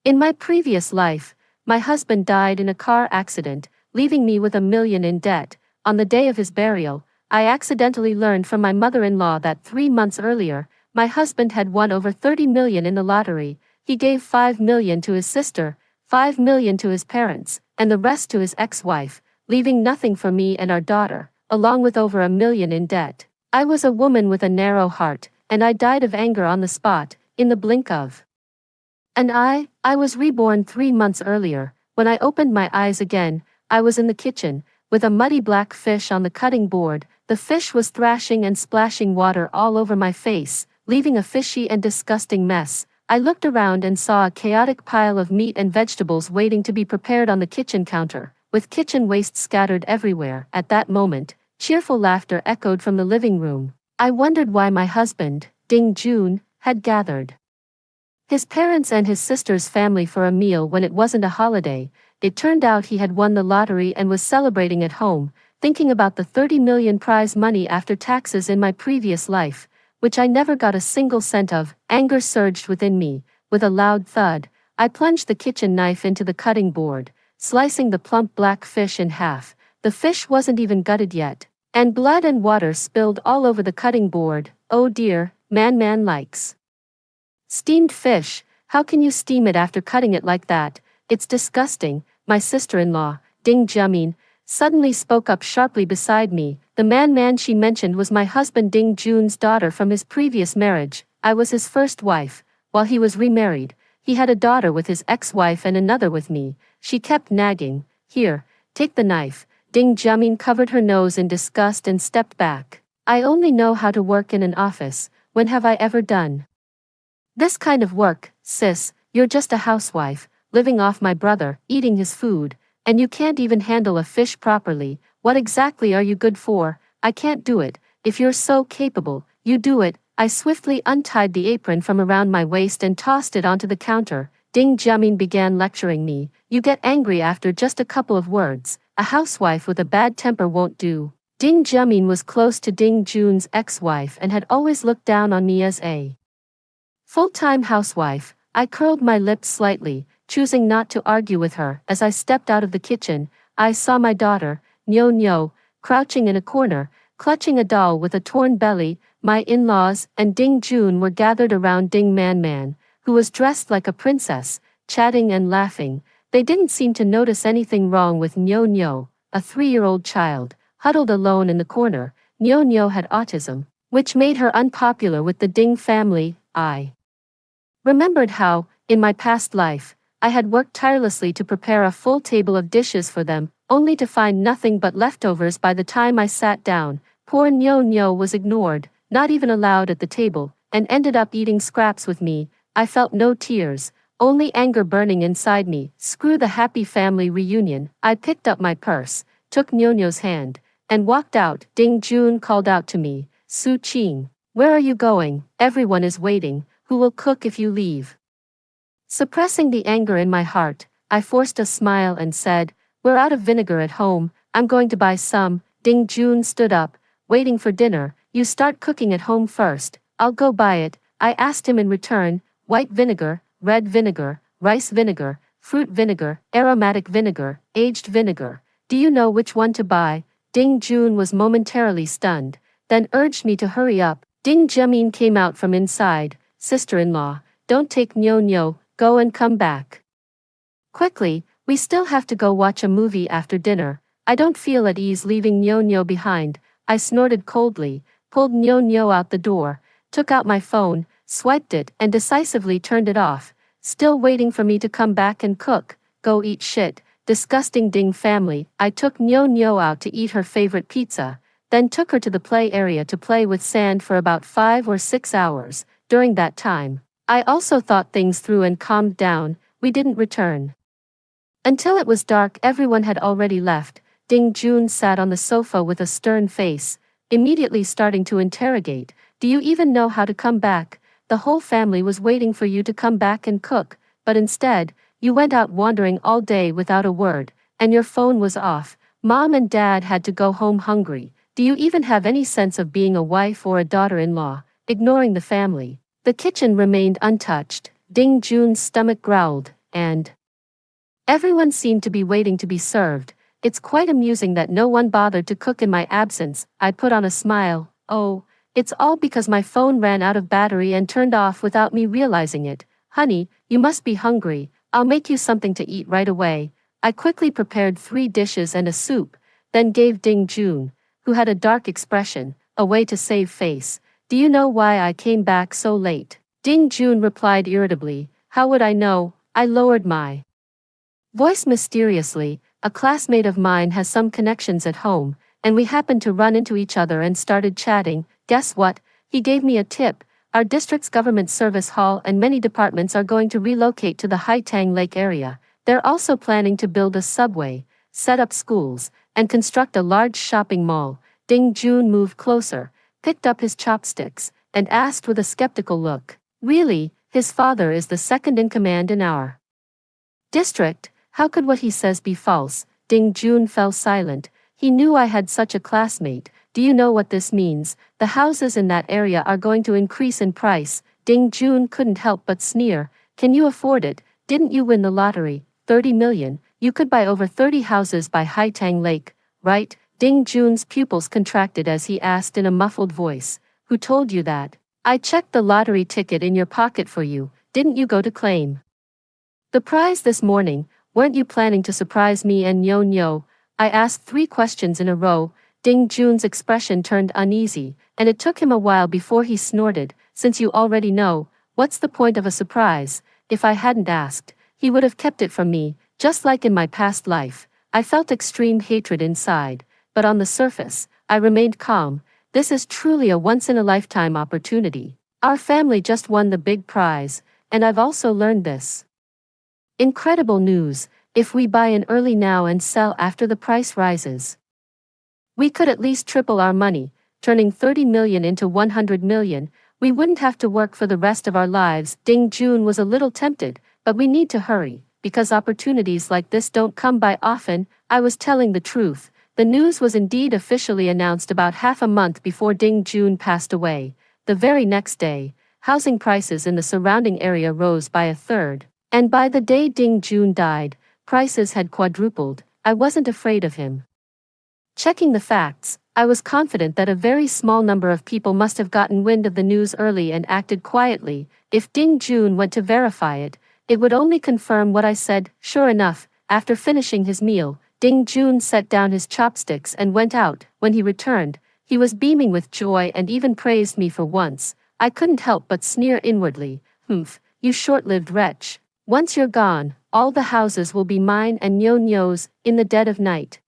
In my previous life, my husband died in a car accident, leaving me with $1 million in debt. On the day of his burial, I accidentally learned from my mother-in-law that 3 months earlier, my husband had won over $30 million in the lottery. He gave $5 million to his sister, $5 million to his parents, and the rest to his ex-wife, leaving nothing for me and our daughter, along with over $1 million in debt. I was a woman with a narrow heart, and I died of anger on the spot, in the blink of an eye. I was reborn 3 months earlier. When I opened my eyes again, I was in the kitchen, with a muddy black fish on the cutting board. The fish was thrashing and splashing water all over my face, leaving a fishy and disgusting mess. I looked around and saw a chaotic pile of meat and vegetables waiting to be prepared on the kitchen counter, with kitchen waste scattered everywhere. At that moment, cheerful laughter echoed from the living room. I wondered why my husband, Ding Jun, had gathered his parents and his sister's family for a meal when it wasn't a holiday. It turned out he had won the lottery and was celebrating at home, thinking about the $30 million prize money after taxes in my previous life, which I never got a single cent of. Anger surged within me. With a loud thud, I plunged the kitchen knife into the cutting board, slicing the plump black fish in half. The fish wasn't even gutted yet, and blood and water spilled all over the cutting board. Oh dear, man likes steamed fish. How can you steam it after cutting it like that? It's disgusting. My sister-in-law, Ding Jiamin, suddenly spoke up sharply beside me. The man she mentioned was my husband Ding Jun's daughter from his previous marriage. I was his first wife. While he was remarried, he had a daughter with his ex-wife and another with me. She kept nagging. Here, take the knife. Ding Jiamin covered her nose in disgust and stepped back. I only know how to work in an office. When have I ever done this kind of work, sis? You're just a housewife, living off my brother, eating his food, and you can't even handle a fish properly. What exactly are you good for? I can't do it. If you're so capable, you do it. I swiftly untied the apron from around my waist and tossed it onto the counter. Ding Jiamin began lecturing me. You get angry after just a couple of words. A housewife with a bad temper won't do. Ding Jiamin was close to Ding Jun's ex-wife and had always looked down on me as a full-time housewife. I curled my lips slightly, choosing not to argue with her. As I stepped out of the kitchen, I saw my daughter, Nyo, crouching in a corner, clutching a doll with a torn belly. My in-laws and Ding Jun were gathered around Ding Man, who was dressed like a princess, chatting and laughing. They didn't seem to notice anything wrong with Nyo, a 3-year-old child, huddled alone in the corner. Nyo had autism, which made her unpopular with the Ding family. I remembered how, in my past life, I had worked tirelessly to prepare a full table of dishes for them, only to find nothing but leftovers by the time I sat down. Poor Nyo was ignored, not even allowed at the table, and ended up eating scraps with me. I felt no tears, only anger burning inside me. Screw the happy family reunion. I picked up my purse, took Nyo's hand, and walked out. Ding Jun called out to me, Su Qing, where are you going? Everyone is waiting. Who will cook if you leave? Suppressing the anger in my heart, I forced a smile and said, we're out of vinegar at home. I'm going to buy some. Ding Jun stood up, waiting for dinner. You start cooking at home first. I'll go buy it. I asked him in return. White vinegar, red vinegar, rice vinegar, fruit vinegar, aromatic vinegar, aged vinegar. Do you know which one to buy? Ding Jun was momentarily stunned, then urged me to hurry up. Ding Jiamin came out from inside. Sister-in-law, don't take Nyo, go and come back quickly. We still have to go watch a movie after dinner. I don't feel at ease leaving Nyo behind. I snorted coldly, pulled Nyo out the door, took out my phone, swiped it, and decisively turned it off. Still waiting for me to come back and cook. Go eat shit, disgusting Ding family. I took Nyo out to eat her favorite pizza, then took her to the play area to play with sand for about 5 or 6 hours. During that time, I also thought things through and calmed down. We didn't return until it was dark. Everyone had already left. Ding Jun sat on the sofa with a stern face, immediately starting to interrogate. Do you even know how to come back? The whole family was waiting for you to come back and cook, but instead, you went out wandering all day without a word, and your phone was off. Mom and Dad had to go home hungry. Do you even have any sense of being a wife or a daughter-in-law? Ignoring the family, the kitchen remained untouched. Ding Jun's stomach growled. and everyone seemed to be waiting to be served. It's quite amusing that no one bothered to cook in my absence. I put on a smile. Oh, it's all because my phone ran out of battery and turned off without me realizing it. Honey, you must be hungry. I'll make you something to eat right away. I quickly prepared 3 dishes and a soup, then gave Ding Jun, who had a dark expression, a way to save face. Do you know why I came back so late? Ding Jun replied irritably. How would I know? I lowered my voice mysteriously. A classmate of mine has some connections at home, and we happened to run into each other and started chatting. Guess what? He gave me a tip. Our district's government service hall and many departments are going to relocate to the Haitang Lake area. They're also planning to build a subway, set up schools, and construct a large shopping mall. Ding Jun moved closer, picked up his chopsticks, and asked with a skeptical look. Really, his father is the second in command in our district. How could what he says be false? Ding Jun fell silent. He knew I had such a classmate. Do you know what this means? The houses in that area are going to increase in price. Ding Jun couldn't help but sneer. Can you afford it? Didn't you win the lottery? 30 million. You could buy over 30 houses by Haitang Lake, right? Ding Jun's pupils contracted as he asked in a muffled voice. Who told you that? I checked the lottery ticket in your pocket for you. Didn't you go to claim the prize this morning? Weren't you planning to surprise me and Nyo? I asked 3 questions in a row. Ding Jun's expression turned uneasy, and it took him a while before he snorted. Since you already know, what's the point of a surprise? If I hadn't asked, he would have kept it from me, just like in my past life. I felt extreme hatred inside, but on the surface, I remained calm. This is truly a once-in-a-lifetime opportunity. Our family just won the big prize, and I've also learned this incredible news. If we buy in early now and sell after the price rises, we could at least triple our money, turning 30 million into 100 million. We wouldn't have to work for the rest of our lives. Ding Jun was a little tempted, but we need to hurry, because opportunities like this don't come by often. I was telling the truth. The news was indeed officially announced about half a month before Ding Jun passed away. The very next day, housing prices in the surrounding area rose by a third. And by the day Ding Jun died, prices had quadrupled. I wasn't afraid of him. Checking the facts, I was confident that a very small number of people must have gotten wind of the news early and acted quietly. If Ding Jun went to verify it, it would only confirm what I said. Sure enough, after finishing his meal, Ding Jun set down his chopsticks and went out. When he returned, he was beaming with joy and even praised me for once. I couldn't help but sneer inwardly. Humph, you short-lived wretch. Once you're gone, all the houses will be mine and Nyo's. In the dead of night,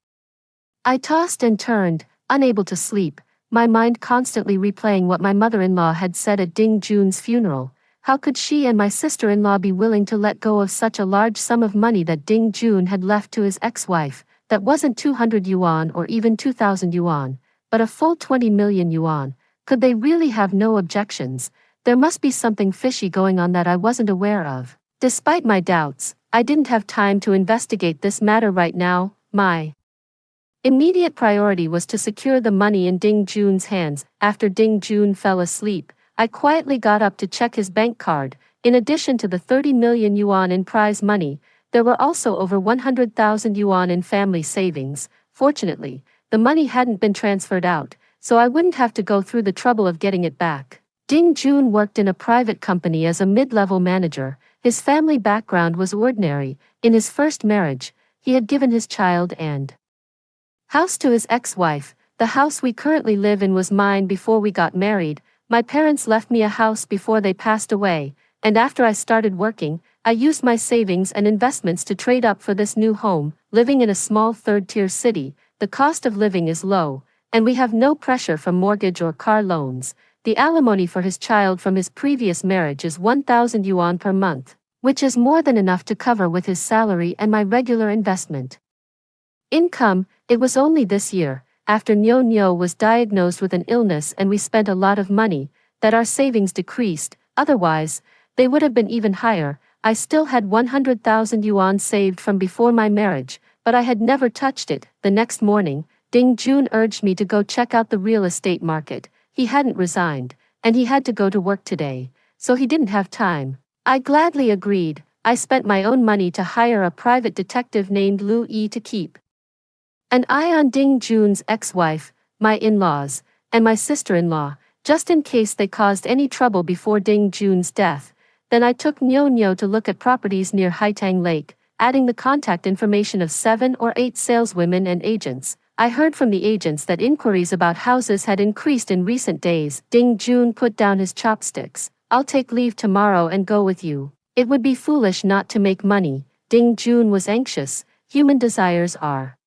I tossed and turned, unable to sleep, my mind constantly replaying what my mother-in-law had said at Ding Jun's funeral. How could she and my sister-in-law be willing to let go of such a large sum of money that Ding Jun had left to his ex-wife? That wasn't 200 yuan or even 2,000 yuan, but a full 20 million yuan. Could they really have no objections? There must be something fishy going on that I wasn't aware of. Despite my doubts, I didn't have time to investigate this matter right now. My immediate priority was to secure the money in Ding Jun's hands. After Ding Jun fell asleep, I quietly got up to check his bank card. In addition to the 30 million yuan in prize money, there were also over 100,000 yuan in family savings. Fortunately, the money hadn't been transferred out, so I wouldn't have to go through the trouble of getting it back. Ding Jun worked in a private company as a mid-level manager. His family background was ordinary. In his first marriage, he had given his child and house to his ex-wife. The house we currently live in was mine before we got married. My parents left me a house before they passed away, and after I started working, I used my savings and investments to trade up for this new home. Living in a small third-tier city, the cost of living is low, and we have no pressure from mortgage or car loans. The alimony for his child from his previous marriage is 1,000 yuan per month, which is more than enough to cover with his salary and my regular investment income. It was only this year, after Nyo was diagnosed with an illness and we spent a lot of money, that our savings decreased. Otherwise, they would have been even higher. I still had 100,000 yuan saved from before my marriage, but I had never touched it. The next morning, Ding Jun urged me to go check out the real estate market. He hadn't resigned, and he had to go to work today, so he didn't have time. I gladly agreed. I spent my own money to hire a private detective named Lu Yi to keep an eye on Ding Jun's ex-wife, my in-laws, and my sister-in-law, just in case they caused any trouble before Ding Jun's death. Then I took Nyo to look at properties near Haitang Lake, adding the contact information of 7 or 8 saleswomen and agents. I heard from the agents that inquiries about houses had increased in recent days. Ding Jun put down his chopsticks. I'll take leave tomorrow and go with you. It would be foolish not to make money. Ding Jun was anxious. Human desires are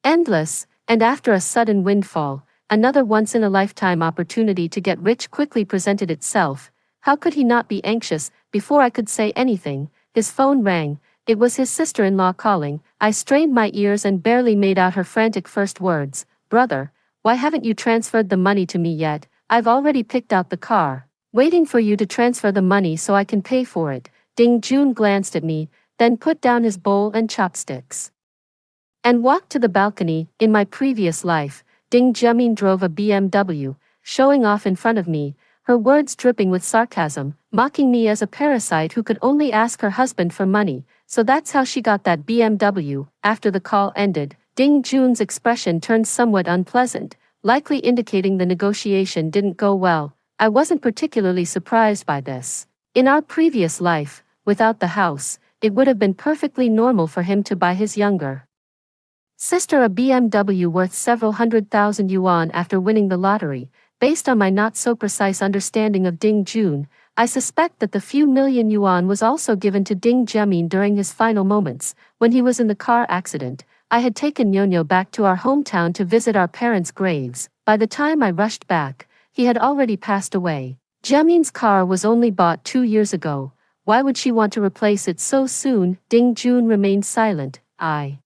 endless, and after a sudden windfall, another once-in-a-lifetime opportunity to get rich quickly presented itself. How could he not be anxious? Before I could say anything, his phone rang. It was his sister-in-law calling. I strained my ears and barely made out her frantic first words. Brother, why haven't you transferred the money to me yet? I've already picked out the car. Waiting for you to transfer the money so I can pay for it. Ding Jun glanced at me, then put down his bowl and chopsticks and walked to the balcony. In my previous life, Ding Jiamin drove a BMW, showing off in front of me, her words dripping with sarcasm, mocking me as a parasite who could only ask her husband for money. So that's how she got that BMW. After the call ended, Ding Jun's expression turned somewhat unpleasant, likely indicating the negotiation didn't go well. I wasn't particularly surprised by this. In our previous life, without the house, it would have been perfectly normal for him to buy his younger sister a BMW worth several $100,000 after winning the lottery. Based on my not-so-precise understanding of Ding Jun, I suspect that the few million yuan was also given to Ding Jiamin during his final moments. When he was in the car accident, I had taken Nyo back to our hometown to visit our parents' graves. By the time I rushed back, he had already passed away. Jiamin's car was only bought 2 years ago. Why would she want to replace it so soon? Ding Jun remained silent. I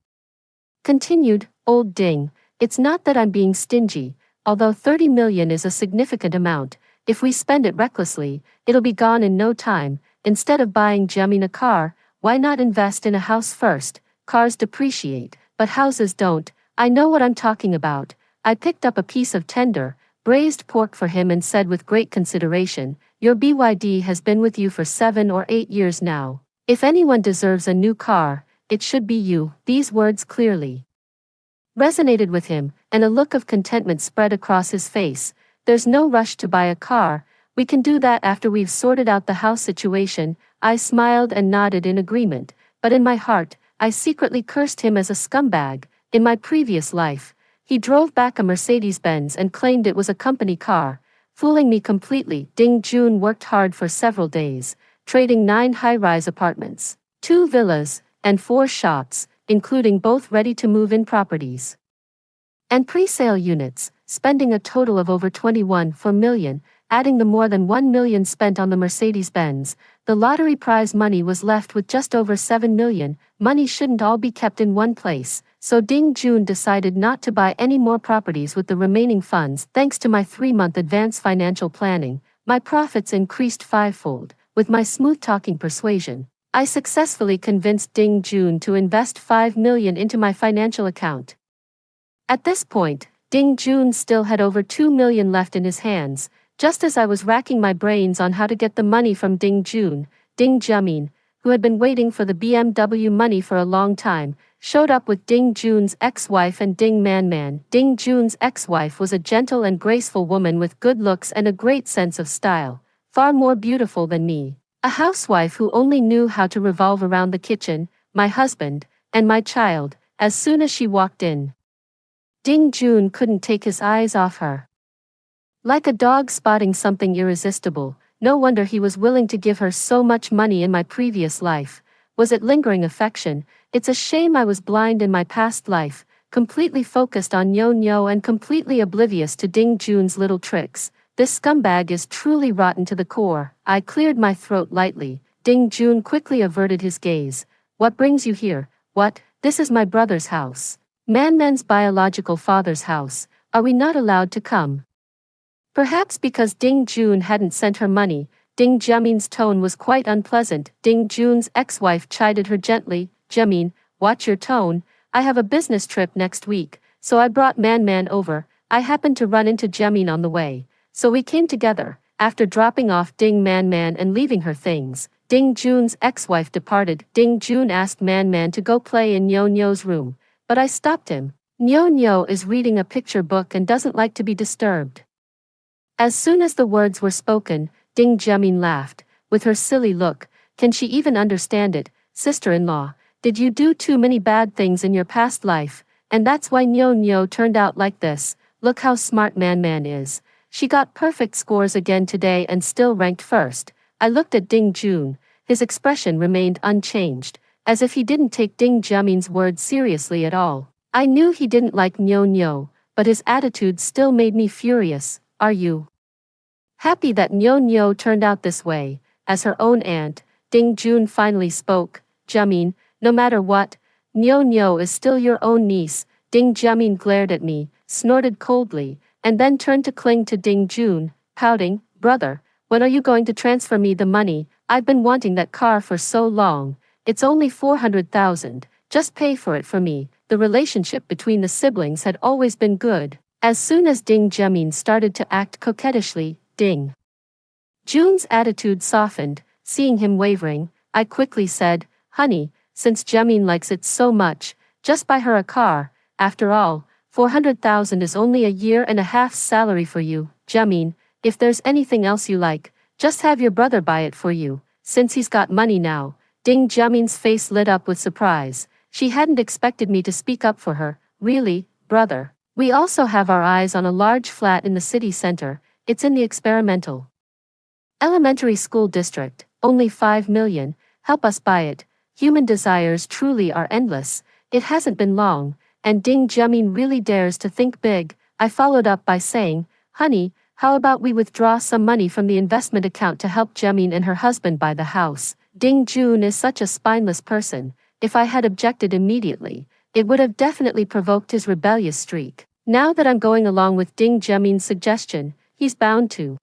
continued, Old Ding, it's not that I'm being stingy, although 30 million is a significant amount. If we spend it recklessly, it'll be gone in no time. Instead of buying Jiamin a car, why not invest in a house first? Cars depreciate, but houses don't. I know what I'm talking about. I picked up a piece of tender, braised pork for him and said with great consideration, your BYD has been with you for 7 or 8 years now. If anyone deserves a new car, it should be you. These words clearly resonated with him, and a look of contentment spread across his face. There's no rush to buy a car. We can do that after we've sorted out the house situation. I smiled and nodded in agreement, but in my heart, I secretly cursed him as a scumbag. In my previous life, he drove back a Mercedes-Benz and claimed it was a company car, fooling me completely. Ding Jun worked hard for several days, trading 9 high-rise apartments, 2 villas, and 4 shops, including both ready-to-move-in properties and pre-sale units, spending a total of over 21.4 million, adding the more than 1 million spent on the Mercedes-Benz. The lottery prize money was left with just over 7 million. Money shouldn't all be kept in one place, so Ding Jun decided not to buy any more properties with the remaining funds. Thanks to my 3-month advance financial planning, my profits increased 5-fold. With my smooth-talking persuasion, I successfully convinced Ding Jun to invest 5 million into my financial account. At this point, Ding Jun still had over 2 million left in his hands. Just as I was racking my brains on how to get the money from Ding Jun, Ding Jiamin, who had been waiting for the BMW money for a long time, showed up with Ding Jun's ex-wife and Ding Man. Ding Jun's ex-wife was a gentle and graceful woman with good looks and a great sense of style, far more beautiful than me. A housewife who only knew how to revolve around the kitchen, my husband, and my child. As soon as she walked in, Ding Jun couldn't take his eyes off her. Like a dog spotting something irresistible, no wonder he was willing to give her so much money in my previous life. Was it lingering affection? It's a shame I was blind in my past life, completely focused on Nyo and completely oblivious to Ding Jun's little tricks. This scumbag is truly rotten to the core. I cleared my throat lightly. Ding Jun quickly averted his gaze. What brings you here? What? This is my brother's house. Man's biological father's house. Are we not allowed to come? Perhaps because Ding Jun hadn't sent her money, Ding Jiamin's tone was quite unpleasant. Ding Jun's ex-wife chided her gently. Jiamin, watch your tone. I have a business trip next week, so I brought Man over. I happened to run into Jiamin on the way, so we came together. After dropping off Ding Man and leaving her things, Ding Jun's ex-wife departed. Ding Jun asked Man Man to go play in Nyo Nyo's room, but I stopped him. Nyo Nyo is reading a picture book and doesn't like to be disturbed. As soon as the words were spoken, Ding Jiamin laughed, with her silly look. Can she even understand it? Sister-in-law, did you do too many bad things in your past life, and that's why Nyo Nyo turned out like this? Look how smart Man Man is. She got perfect scores again today and still ranked first. I looked at Ding Jun. His expression remained unchanged, as if he didn't take Ding Jiamin's words seriously at all. I knew he didn't like Nyo Nyo, but his attitude still made me furious. Are you happy that Nyo Nyo turned out this way? As her own aunt, Ding Jun finally spoke. Jiamin, no matter what, Nyo Nyo is still your own niece. Ding Jiamin glared at me, snorted coldly, and then turned to cling to Ding Jun, pouting. Brother, when are you going to transfer me the money? I've been wanting that car for so long. It's only 400,000. Just pay for it for me. The relationship between the siblings had always been good. As soon as Ding Jiamin started to act coquettishly, Ding Jun's attitude softened. Seeing him wavering, I quickly said, Honey, since Jiamin likes it so much, just buy her a car. After all, 400,000 is only a year and a half's salary for you. Jiamin, if there's anything else you like, just have your brother buy it for you, since he's got money now. Ding Jiamin's face lit up with surprise. She hadn't expected me to speak up for her. Really, brother? We also have our eyes on a large flat in the city center. It's in the experimental elementary school district. Only 5 million. Help us buy it. Human desires truly are endless. It hasn't been long, and Ding Jiamin really dares to think big. I followed up by saying, Honey, how about we withdraw some money from the investment account to help Jiamin and her husband buy the house? Ding Jun is such a spineless person. If I had objected immediately, it would have definitely provoked his rebellious streak. Now that I'm going along with Ding Jiamin's suggestion, he's bound to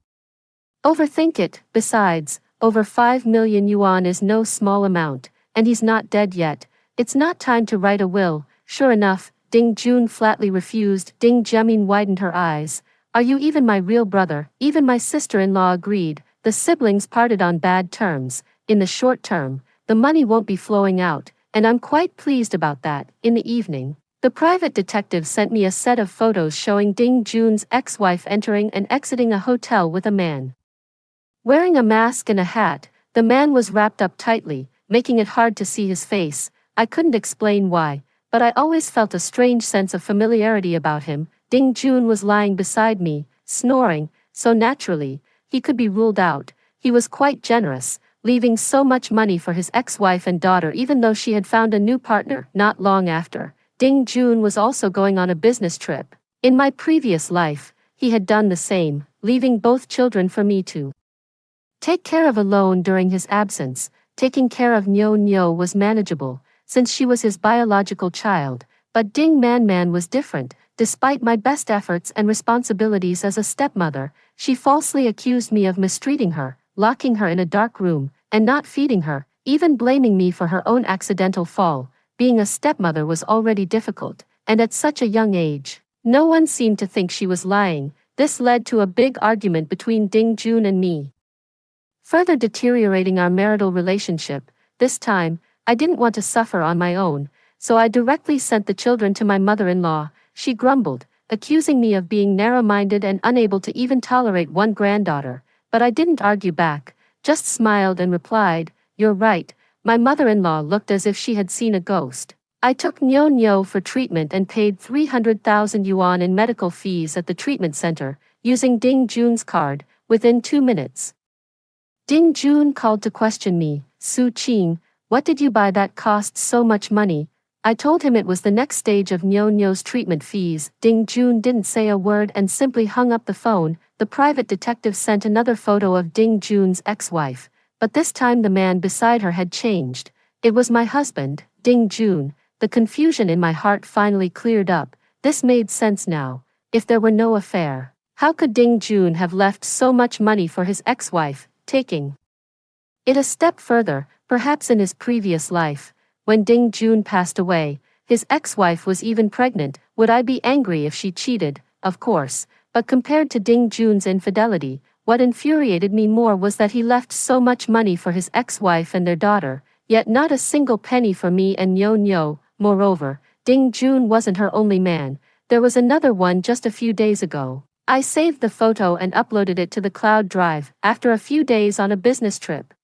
overthink it. Besides, over 5 million yuan is no small amount, and he's not dead yet. It's not time to write a will. Sure enough, Ding Jun flatly refused. Ding Jiamin widened her eyes. Are you even my real brother? Even my sister-in-law agreed. The siblings parted on bad terms. In the short term, the money won't be flowing out, and I'm quite pleased about that. In the evening, the private detective sent me a set of photos showing Ding Jun's ex-wife entering and exiting a hotel with a man wearing a mask and a hat. The man was wrapped up tightly, making it hard to see his face. I couldn't explain why, but I always felt a strange sense of familiarity about him. Ding Jun was lying beside me, snoring, so naturally, he could be ruled out. He was quite generous, leaving so much money for his ex-wife and daughter even though she had found a new partner. Not long after, Ding Jun was also going on a business trip. In my previous life, he had done the same, leaving both children for me to take care of alone during his absence. Taking care of Nyo Nyo was manageable, since she was his biological child, but Ding Man Man was different. Despite my best efforts and responsibilities as a stepmother, she falsely accused me of mistreating her, locking her in a dark room, and not feeding her, even blaming me for her own accidental fall. Being a stepmother was already difficult, and at such a young age, no one seemed to think she was lying. This led to a big argument between Ding Jun and me, further deteriorating our marital relationship. This time, I didn't want to suffer on my own, so I directly sent the children to my mother-in-law. She grumbled, accusing me of being narrow-minded and unable to even tolerate one granddaughter, but I didn't argue back, just smiled and replied, You're right. My mother-in-law looked as if she had seen a ghost. I took Nyo Nyo for treatment and paid 300,000 yuan in medical fees at the treatment center, using Ding Jun's card. Within 2 minutes, Ding Jun called to question me. Su Qing, what did you buy that cost so much money? I told him it was the next stage of Nyo Nyo's treatment fees. Ding Jun didn't say a word and simply hung up the phone. The private detective sent another photo of Ding Jun's ex-wife, but this time the man beside her had changed. It was my husband, Ding Jun. The confusion in my heart finally cleared up. This made sense now. If there were no affair, how could Ding Jun have left so much money for his ex-wife? Taking it a step further, perhaps in his previous life, when Ding Jun passed away, his ex-wife was even pregnant. Would I be angry if she cheated? Of course, but compared to Ding Jun's infidelity, What infuriated me more was that he left so much money for his ex-wife and their daughter, yet not a single penny for me and Nyo. Moreover, Ding Jun wasn't her only man. There was another one just a few days ago. I saved the photo and uploaded it to the cloud drive after a few days on a business trip.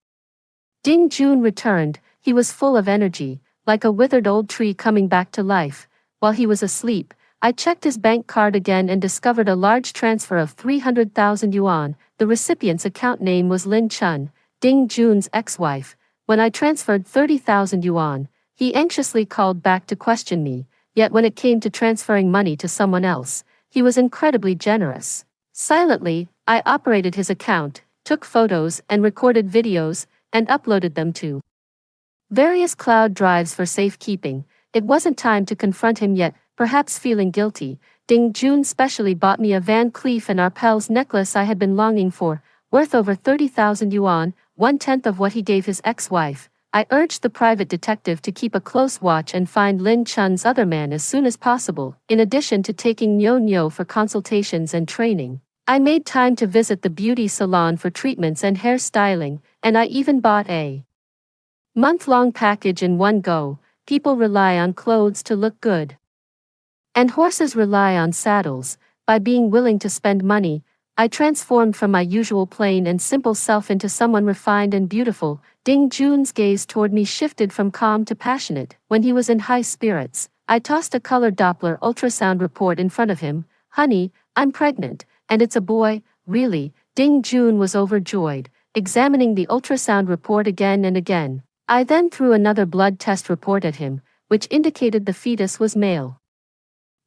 Ding Jun returned. He was full of energy, like a withered old tree coming back to life. While he was asleep, I checked his bank card again and discovered a large transfer of 300,000 yuan. The recipient's account name was Lin Chun, Ding Jun's ex-wife. When I transferred 30,000 yuan, he anxiously called back to question me, yet when it came to transferring money to someone else, he was incredibly generous. Silently, I operated his account, took photos and recorded videos, and uploaded them to various cloud drives for safekeeping. It wasn't time to confront him yet. Perhaps feeling guilty, Ding Jun specially bought me a Van Cleef and Arpels necklace I had been longing for, worth over 30,000 yuan, 1/10 of what he gave his ex-wife. I urged the private detective to keep a close watch and find Lin Chun's other man as soon as possible. In addition to taking Nyo for consultations and training, I made time to visit the beauty salon for treatments and hair styling, and I even bought a month-long package in one go. People rely on clothes to look good, and horses rely on saddles. By being willing to spend money, I transformed from my usual plain and simple self into someone refined and beautiful. Ding Jun's gaze toward me shifted from calm to passionate. When he was in high spirits, I tossed a colored Doppler ultrasound report in front of him. "Honey, I'm pregnant, and it's a boy." "Really?" Ding Jun was overjoyed, examining the ultrasound report again and again. I then threw another blood test report at him, which indicated the fetus was male.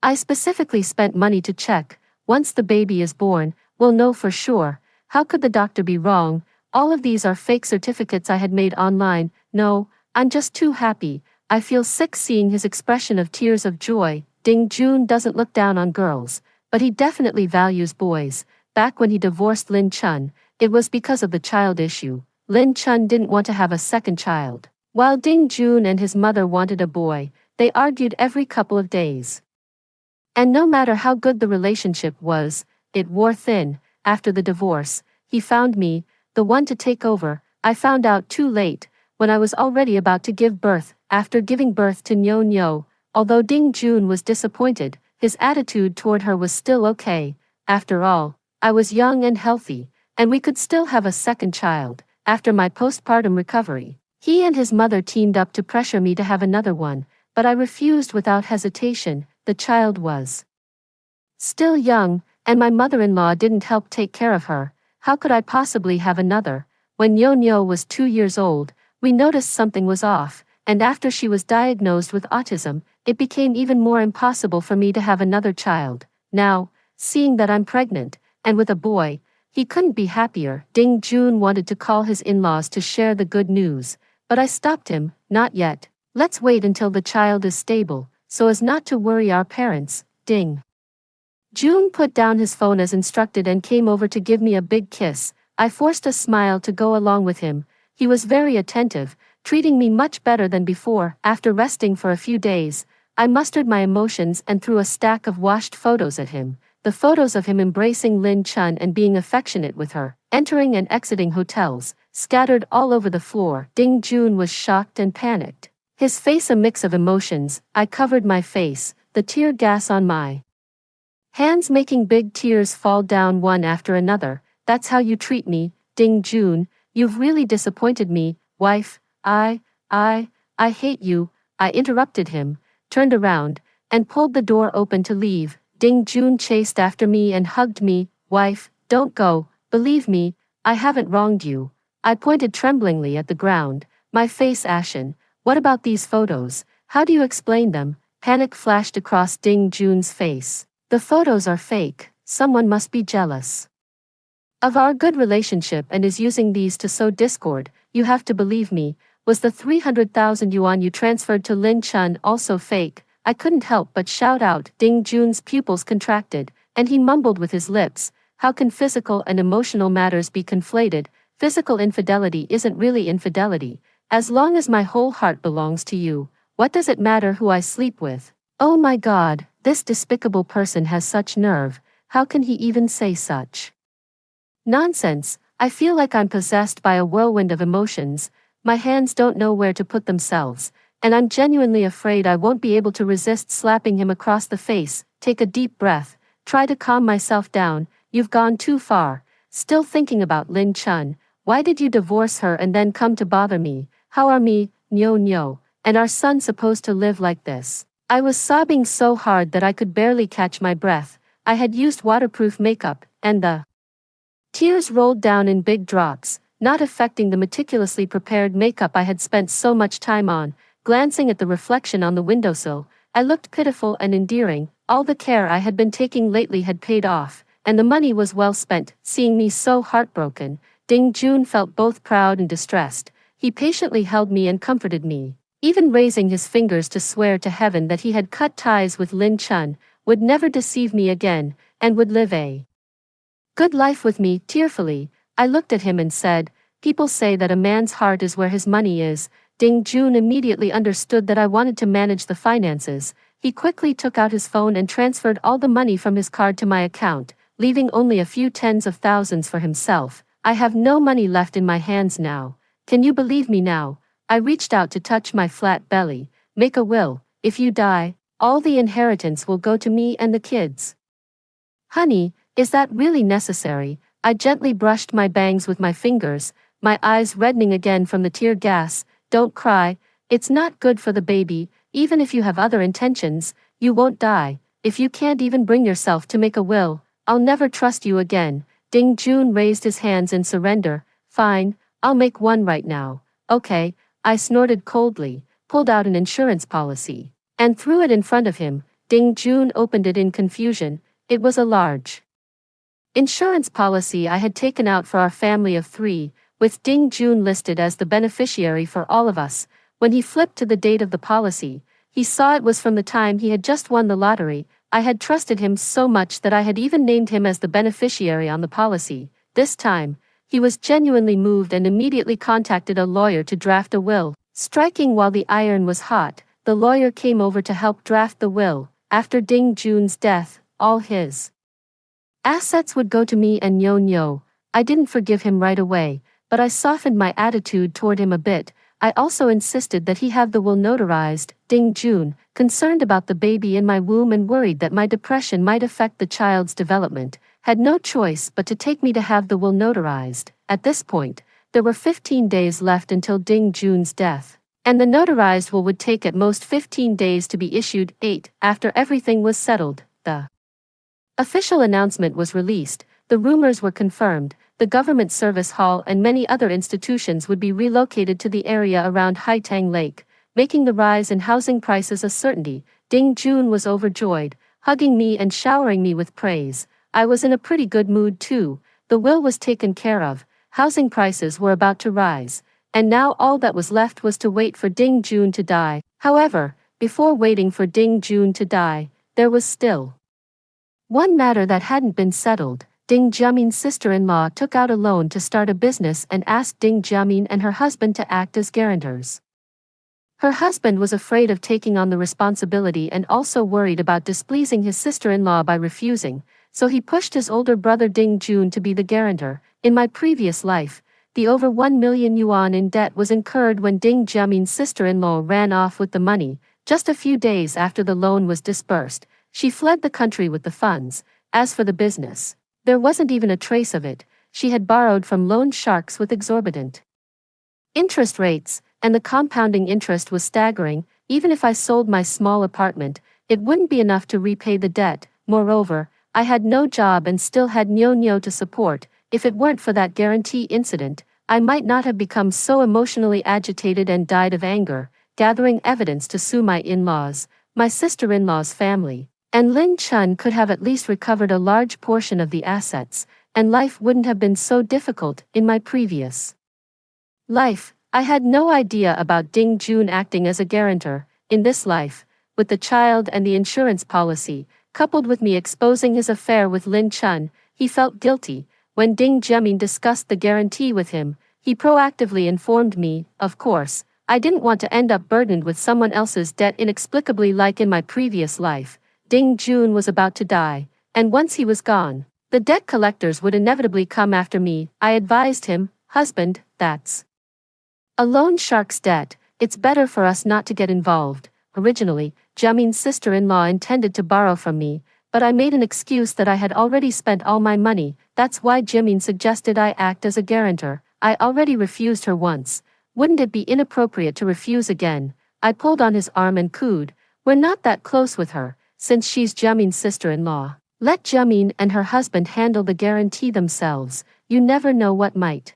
I specifically spent money to check. Once the baby is born, we'll know for sure. How could the doctor be wrong? All of these are fake certificates I had made online. No, I'm just too happy. I feel sick seeing his expression of tears of joy. Ding Jun doesn't look down on girls, but he definitely values boys. Back when he divorced Lin Chun, it was because of the child issue. Lin Chun didn't want to have a second child. While Ding Jun and his mother wanted a boy, they argued every couple of days. And no matter how good the relationship was, it wore thin. After the divorce, he found me, the one to take over. I found out too late, when I was already about to give birth. After giving birth to Nyo, although Ding Jun was disappointed, his attitude toward her was still okay. After all, I was young and healthy, and we could still have a second child. After my postpartum recovery, he and his mother teamed up to pressure me to have another one, but I refused without hesitation. The child was still young, and my mother-in-law didn't help take care of her. How could I possibly have another? When Nyo was 2 years old, we noticed something was off, and after she was diagnosed with autism, it became even more impossible for me to have another child. Now, seeing that I'm pregnant, and with a boy, he couldn't be happier. Ding Jun wanted to call his in-laws to share the good news, but I stopped him. Not yet. Let's wait until the child is stable, so as not to worry our parents. Ding Jun put down his phone as instructed and came over to give me a big kiss. I forced a smile to go along with him. He was very attentive, treating me much better than before. After resting for a few days, I mustered my emotions and threw a stack of washed photos at him. The photos of him embracing Lin Chun and being affectionate with her, entering and exiting hotels, scattered all over the floor. Ding Jun was shocked and panicked, his face a mix of emotions. I covered my face, the tear gas on my hands making big tears fall down one after another. "That's how you treat me, Ding Jun? You've really disappointed me, wife. I hate you." I interrupted him, turned around, and pulled the door open to leave. Ding Jun chased after me and hugged me. "Wife, don't go. Believe me, I haven't wronged you." I pointed tremblingly at the ground, my face ashen. "What about these photos? How do you explain them?" Panic flashed across Ding Jun's face. "The photos are fake. Someone must be jealous of our good relationship and is using these to sow discord. You have to believe me." "Was the 300,000 yuan you transferred to Lin Chun also fake?" I couldn't help but shout out. Ding Jun's pupils contracted, and he mumbled with his lips, "How can physical and emotional matters be conflated? Physical infidelity isn't really infidelity. As long as my whole heart belongs to you, what does it matter who I sleep with?" Oh my God, this despicable person has such nerve. How can he even say such Nonsense, I feel like I'm possessed by a whirlwind of emotions, my hands don't know where to put themselves, and I'm genuinely afraid I won't be able to resist slapping him across the face. Take a deep breath, try to calm myself down, you've gone too far. Still thinking about Lin Chun, why did you divorce her and then come to bother me? How are me, Nyo, and our son supposed to live like this? I was sobbing so hard that I could barely catch my breath. I had used waterproof makeup, and the tears rolled down in big drops, not affecting the meticulously prepared makeup I had spent so much time on. Glancing at the reflection on the windowsill, I looked pitiful and endearing. All the care I had been taking lately had paid off, and the money was well spent. Seeing me so heartbroken, Ding Jun felt both proud and distressed. He patiently held me and comforted me, even raising his fingers to swear to heaven that he had cut ties with Lin Chun, would never deceive me again, and would live a good life with me. Tearfully, I looked at him and said, "People say that a man's heart is where his money is." Ding Jun immediately understood that I wanted to manage the finances. He quickly took out his phone and transferred all the money from his card to my account, leaving only a few tens of thousands for himself. I have no money left in my hands now. Can you believe me now? I reached out to touch my flat belly. Make a will. If you die, all the inheritance will go to me and the kids. Honey, is that really necessary? I gently brushed my bangs with my fingers, my eyes reddening again from the tear gas. Don't cry, it's not good for the baby. Even if you have other intentions, you won't die. If you can't even bring yourself to make a will, I'll never trust you again. Ding Jun raised his hands in surrender. Fine, I'll make one right now. Okay, I snorted coldly, pulled out an insurance policy, and threw it in front of him. Ding Jun opened it in confusion. It was a large insurance policy I had taken out for our family of 3, with Ding Jun listed as the beneficiary for all of us. When he flipped to the date of the policy, he saw it was from the time he had just won the lottery. I had trusted him so much that I had even named him as the beneficiary on the policy. This time, he was genuinely moved and immediately contacted a lawyer to draft a will. Striking while the iron was hot, the lawyer came over to help draft the will. After Ding Jun's death, all his assets would go to me and Nyo. I didn't forgive him right away, but I softened my attitude toward him a bit. I also insisted that he have the will notarized. Ding Jun, concerned about the baby in my womb and worried that my depression might affect the child's development, had no choice but to take me to have the will notarized. At this point, there were 15 days left until Ding Jun's death, and the notarized will would take at most 15 days to be issued. 8. After everything was settled, the official announcement was released. The rumors were confirmed. The government service hall and many other institutions would be relocated to the area around Haitang Lake, making the rise in housing prices a certainty. Ding Jun was overjoyed, hugging me and showering me with praise. I was in a pretty good mood too. The will was taken care of, housing prices were about to rise, and now all that was left was to wait for Ding Jun to die. However, before waiting for Ding Jun to die, there was still one matter that hadn't been settled. Ding Jiamin's sister-in-law took out a loan to start a business and asked Ding Jiamin and her husband to act as guarantors. Her husband was afraid of taking on the responsibility and also worried about displeasing his sister-in-law by refusing, so he pushed his older brother Ding Jun to be the guarantor. In my previous life, the over 1 million yuan in debt was incurred when Ding Jiamin's sister-in-law ran off with the money. Just a few days after the loan was disbursed, she fled the country with the funds. As for the business, there wasn't even a trace of it. She had borrowed from loan sharks with exorbitant interest rates, and the compounding interest was staggering. Even if I sold my small apartment, it wouldn't be enough to repay the debt. Moreover, I had no job and still had Nyo to support. If it weren't for that guarantee incident, I might not have become so emotionally agitated and died of anger, gathering evidence to sue my in-laws, my sister-in-law's family, and Lin Chun could have at least recovered a large portion of the assets, and life wouldn't have been so difficult. In my previous life, I had no idea about Ding Jun acting as a guarantor. In this life, with the child and the insurance policy, coupled with me exposing his affair with Lin Chun, he felt guilty. When Ding Jiamin discussed the guarantee with him, he proactively informed me. Of course, I didn't want to end up burdened with someone else's debt inexplicably like in my previous life. Ding Jun was about to die, and once he was gone, The debt collectors would inevitably come after me. I advised him, husband, that's a loan shark's debt. It's better for us not to get involved. Originally, Jamin's sister-in-law intended to borrow from me, but I made an excuse that I had already spent all my money. That's why Jamin suggested I act as a guarantor. I already refused her once. Wouldn't it be inappropriate to refuse again? I pulled on his arm and cooed. We're not that close with her, since she's Jamin's sister-in-law. Let Jamin and her husband handle the guarantee themselves. You never know what might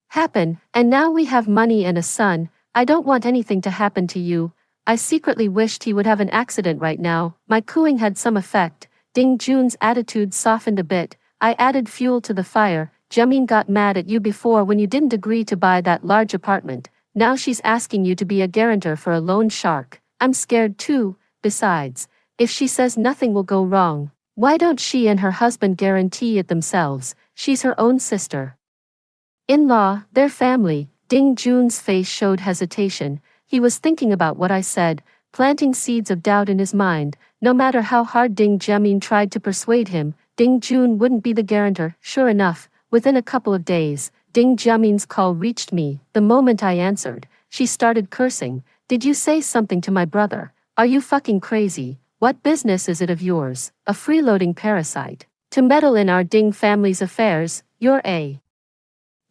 happen, and now we have money and a son. I don't want anything to happen to you. I secretly wished he would have an accident right now. My cooing had some effect. Ding Jun's attitude softened a bit. I added fuel to the fire. Jamin got mad at you before when you didn't agree to buy that large apartment. Now she's asking you to be a guarantor for a loan shark. I'm scared too. Besides, if she says nothing will go wrong, why don't she and her husband guarantee it themselves? She's her own sister in-law, their family. Ding Jun's face showed hesitation. He was thinking about what I said, planting seeds of doubt in his mind. No matter how hard Ding Jamin tried to persuade him, Ding Jun wouldn't be the guarantor. Sure enough, within a couple of days, Ding Jamin's call reached me. The moment I answered, she started cursing. Did you say something to my brother? Are you fucking crazy? What business is it of yours, a freeloading parasite, to meddle in our Ding family's affairs? You're a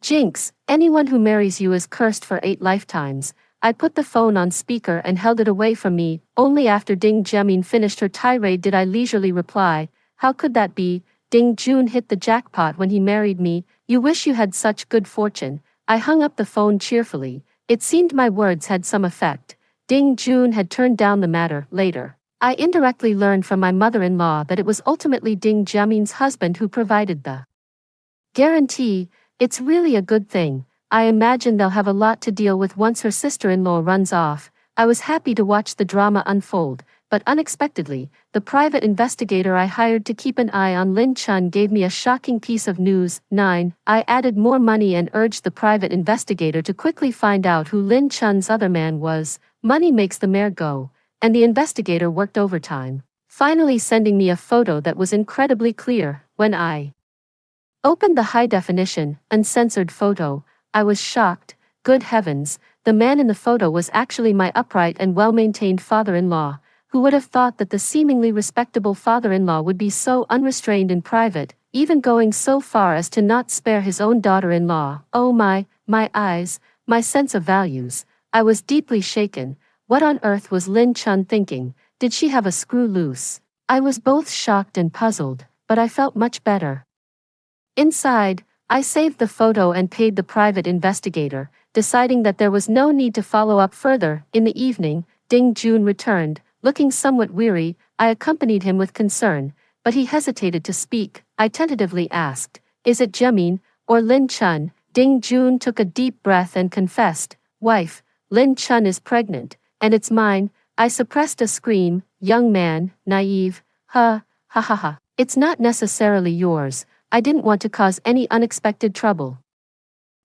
jinx. Anyone who marries you is cursed for 8 lifetimes. I put the phone on speaker and held it away from me. Only after Ding Jamin finished her tirade did I leisurely reply. How could that be? Ding Jun hit the jackpot when he married me. You wish you had such good fortune. I hung up the phone cheerfully. It seemed my words had some effect. Ding Jun had turned down the matter. Later, I indirectly learned from my mother-in-law that it was ultimately Ding Jamin's husband who provided the guarantee. It's really a good thing. I imagine they'll have a lot to deal with once her sister-in-law runs off. I was happy to watch the drama unfold, but unexpectedly, the private investigator I hired to keep an eye on Lin Chun gave me a shocking piece of news. 9. I added more money and urged the private investigator to quickly find out who Lin Chun's other man was. Money makes the mare go, and the investigator worked overtime, finally sending me a photo that was incredibly clear. When I opened the high-definition, uncensored photo, I was shocked. Good heavens, the man in the photo was actually my upright and well-maintained father-in-law. Who would have thought that the seemingly respectable father-in-law would be so unrestrained in private, even going so far as to not spare his own daughter-in-law? Oh my eyes, my sense of values. I was deeply shaken. What on earth was Lin Chun thinking? Did she have a screw loose? I was both shocked and puzzled, but I felt much better inside. I saved the photo and paid the private investigator, deciding that there was no need to follow up further. In the evening, Ding Jun returned, looking somewhat weary. I accompanied him with concern, but he hesitated to speak. I tentatively asked, "Is it Jamin or Lin Chun?" Ding Jun took a deep breath and confessed, "Wife, Lin Chun is pregnant, and it's mine." I suppressed a scream. "Young man, naive. Ha ha ha. It's not necessarily yours. I didn't want to cause any unexpected trouble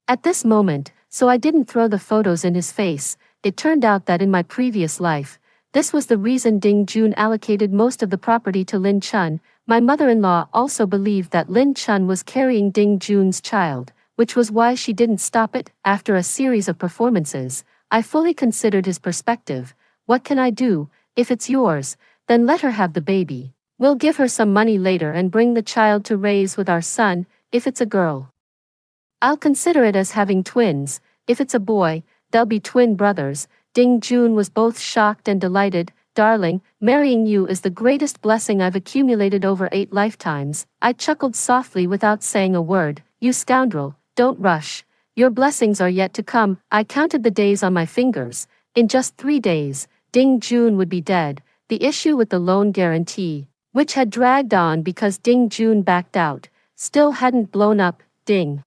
at this moment, so I didn't throw the photos in his face." It turned out that in my previous life, this was the reason Ding Jun allocated most of the property to Lin Chun. My mother-in-law also believed that Lin Chun was carrying Ding Jun's child, which was why she didn't stop it. After a series of performances, I fully considered his perspective. What can I do? If it's yours, then let her have the baby. We'll give her some money later and bring the child to raise with our son. If it's a girl, I'll consider it as having twins. If it's a boy, they'll be twin brothers. Ding Jun was both shocked and delighted. "Darling, marrying you is the greatest blessing I've accumulated over 8 lifetimes." I chuckled softly without saying a word. "You scoundrel, don't rush. Your blessings are yet to come." I counted the days on my fingers. In just 3 days, Ding Jun would be dead. The issue with the loan guarantee, which had dragged on because Ding Jun backed out, still hadn't blown up. Ding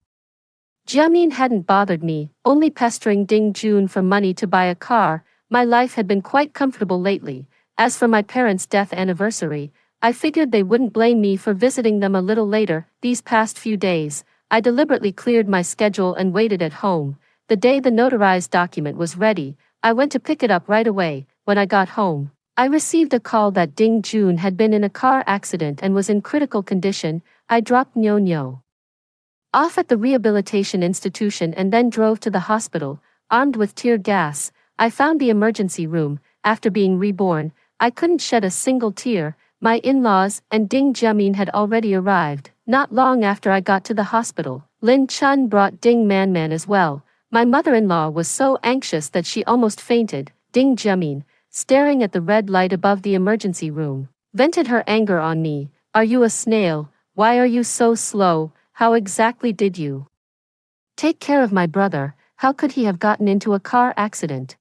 Jamin hadn't bothered me, only pestering Ding Jun for money to buy a car. My life had been quite comfortable lately. As for my parents' death anniversary, I figured they wouldn't blame me for visiting them a little later. These past few days, I deliberately cleared my schedule and waited at home. The day the notarized document was ready, I went to pick it up right away. When I got home, I received a call that Ding Jun had been in a car accident and was in critical condition. I dropped Nyo off at the rehabilitation institution and then drove to the hospital, armed with tear gas. I found the emergency room. After being reborn, I couldn't shed a single tear. My in-laws and Ding Jiamin had already arrived. Not long after I got to the hospital, Lin Chun brought Ding Man as well. My mother-in-law was so anxious that she almost fainted. Ding Jiamin, staring at the red light above the emergency room, vented her anger on me. Are you a snail? Why are you so slow? How exactly did you take care of my brother? How could he have gotten into a car accident?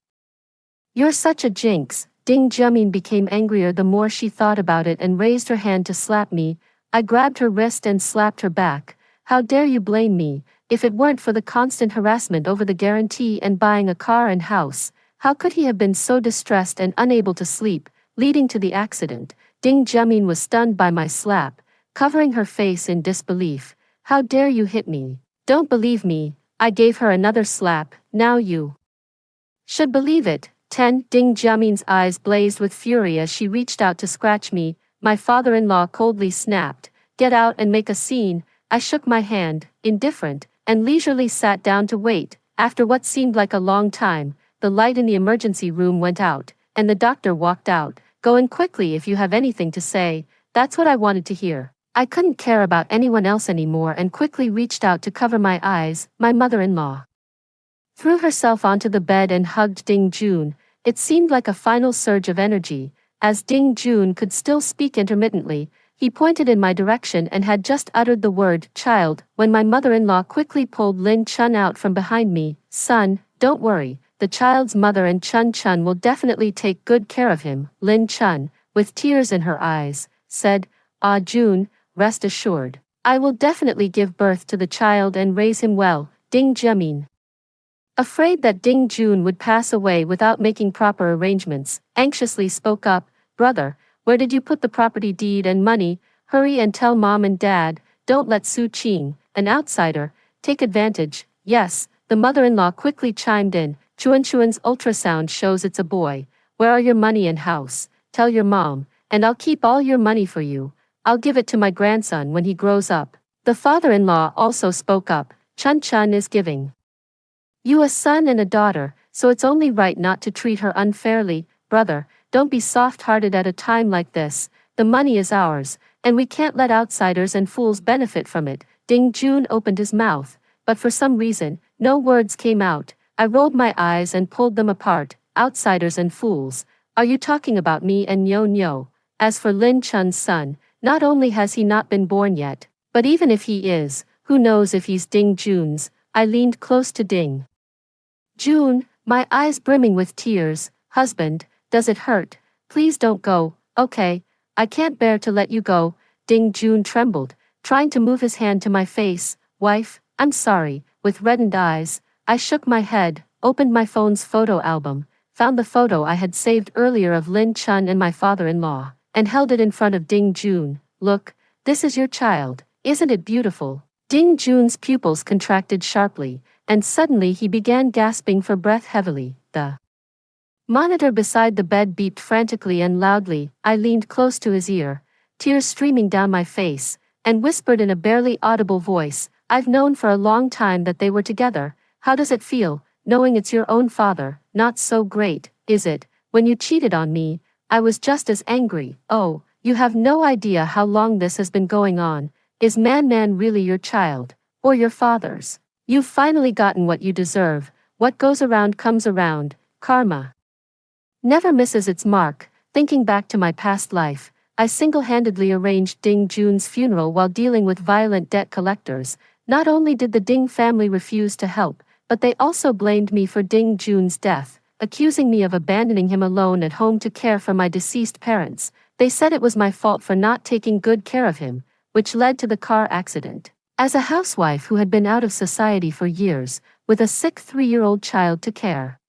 You're such a jinx. Ding Jiamin became angrier the more she thought about it and raised her hand to slap me. I grabbed her wrist and slapped her back. How dare you blame me? If it weren't for the constant harassment over the guarantee and buying a car and house, how could he have been so distressed and unable to sleep, leading to the accident? Ding Jiamin was stunned by my slap, covering her face in disbelief. How dare you hit me? Don't believe me. I gave her another slap. Now you should believe it. 10. Ding Jiamin's eyes blazed with fury as she reached out to scratch me. My father-in-law coldly snapped, "Get out and make a scene." I shook my hand, indifferent, and leisurely sat down to wait. After what seemed like a long time, the light in the emergency room went out, and the doctor walked out. "Go in quickly if you have anything to say." That's what I wanted to hear. I couldn't care about anyone else anymore and quickly reached out to cover my eyes. My mother-in-law threw herself onto the bed and hugged Ding Jun. It seemed like a final surge of energy. As Ding Jun could still speak intermittently, he pointed in my direction and had just uttered the word, "child," when my mother-in-law quickly pulled Lin Chun out from behind me. "Son, don't worry, the child's mother and Chun will definitely take good care of him." Lin Chun, with tears in her eyes, said, "Ah Jun, rest assured, I will definitely give birth to the child and raise him well." Ding Jiamin, afraid that Ding Jun would pass away without making proper arrangements, anxiously spoke up, "Brother, where did you put the property deed and money? Hurry and tell mom and dad. Don't let Su Qing, an outsider, take advantage." "Yes," the mother-in-law quickly chimed in. "Chuan's ultrasound shows it's a boy. Where are your money and house? Tell your mom, and I'll keep all your money for you. I'll give it to my grandson when he grows up." The father-in-law also spoke up. Chun is giving you a son and a daughter, so it's only right not to treat her unfairly. Brother, don't be soft-hearted at a time like this. The money is ours, and we can't let outsiders and fools benefit from it. Ding Jun opened his mouth, but for some reason, no words came out. I rolled my eyes and pulled them apart. Outsiders and fools. Are you talking about me and Nyo? As for Lin Chun's son, not only has he not been born yet, but even if he is, who knows if he's Ding Jun's? I leaned close to Ding Jun, my eyes brimming with tears. "Husband, does it hurt? Please don't go." "Okay, I can't bear to let you go." Ding Jun trembled, trying to move his hand to my face. "Wife, I'm sorry." With reddened eyes, I shook my head, opened my phone's photo album, found the photo I had saved earlier of Lin Chun and my father-in-law, and held it in front of Ding Jun. "Look, this is your child. Isn't it beautiful?" Ding Jun's pupils contracted sharply, and suddenly he began gasping for breath heavily. The monitor beside the bed beeped frantically and loudly. I leaned close to his ear, tears streaming down my face, and whispered in a barely audible voice, "I've known for a long time that they were together. How does it feel, knowing it's your own father?" "Not so great, is it? When you cheated on me, I was just as angry." "Oh, you have no idea how long this has been going on. Is Man really your child? Or your father's? You've finally gotten what you deserve. What goes around comes around. Karma never misses its mark." Thinking back to my past life, I single-handedly arranged Ding Jun's funeral while dealing with violent debt collectors. Not only did the Ding family refuse to help, but they also blamed me for Ding Jun's death, accusing me of abandoning him alone at home to care for my deceased parents. They said it was my fault for not taking good care of him, which led to the car accident. As a housewife who had been out of society for years, with a sick 3-year-old child to care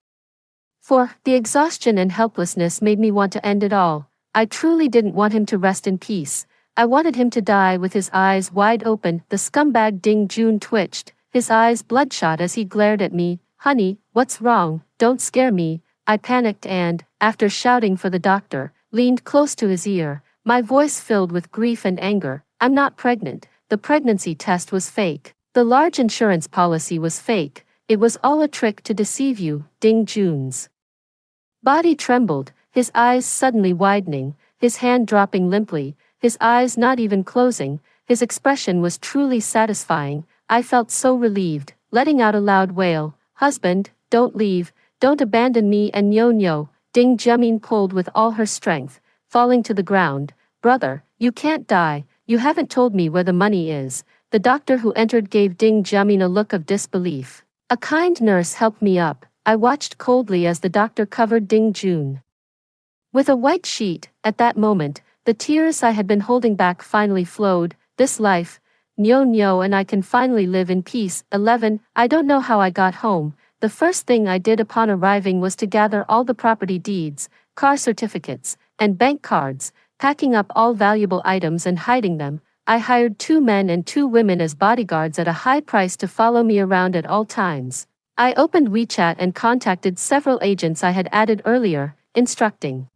for, the exhaustion and helplessness made me want to end it all. I truly didn't want him to rest in peace. I wanted him to die with his eyes wide open. The scumbag Ding Jun twitched, his eyes bloodshot as he glared at me. "Honey, what's wrong? Don't scare me." I panicked and, after shouting for the doctor, leaned close to his ear, my voice filled with grief and anger. "I'm not pregnant. the pregnancy test was fake. The large insurance policy was fake. It was all a trick to deceive you. Ding Jun's body trembled, his eyes suddenly widening, his hand dropping limply, his eyes not even closing. His expression was truly satisfying. I felt so relieved, letting out a loud wail. Husband, don't leave, don't abandon me. And Nyo. Ding Jamin pulled with all her strength, falling to the ground. Brother, you can't die, you haven't told me where the money is. The doctor who entered gave Ding Jamin a look of disbelief. A kind nurse helped me up. I watched coldly as the doctor covered Ding Jun with a white sheet. At that moment, the tears I had been holding back finally flowed. This life, Nyo and I can finally live in peace. 11. I don't know how I got home. The first thing I did upon arriving was to gather all the property deeds, car certificates, and bank cards, packing up all valuable items and hiding them. I hired 2 men and 2 women as bodyguards at a high price to follow me around at all times. I opened WeChat and contacted several agents I had added earlier, instructing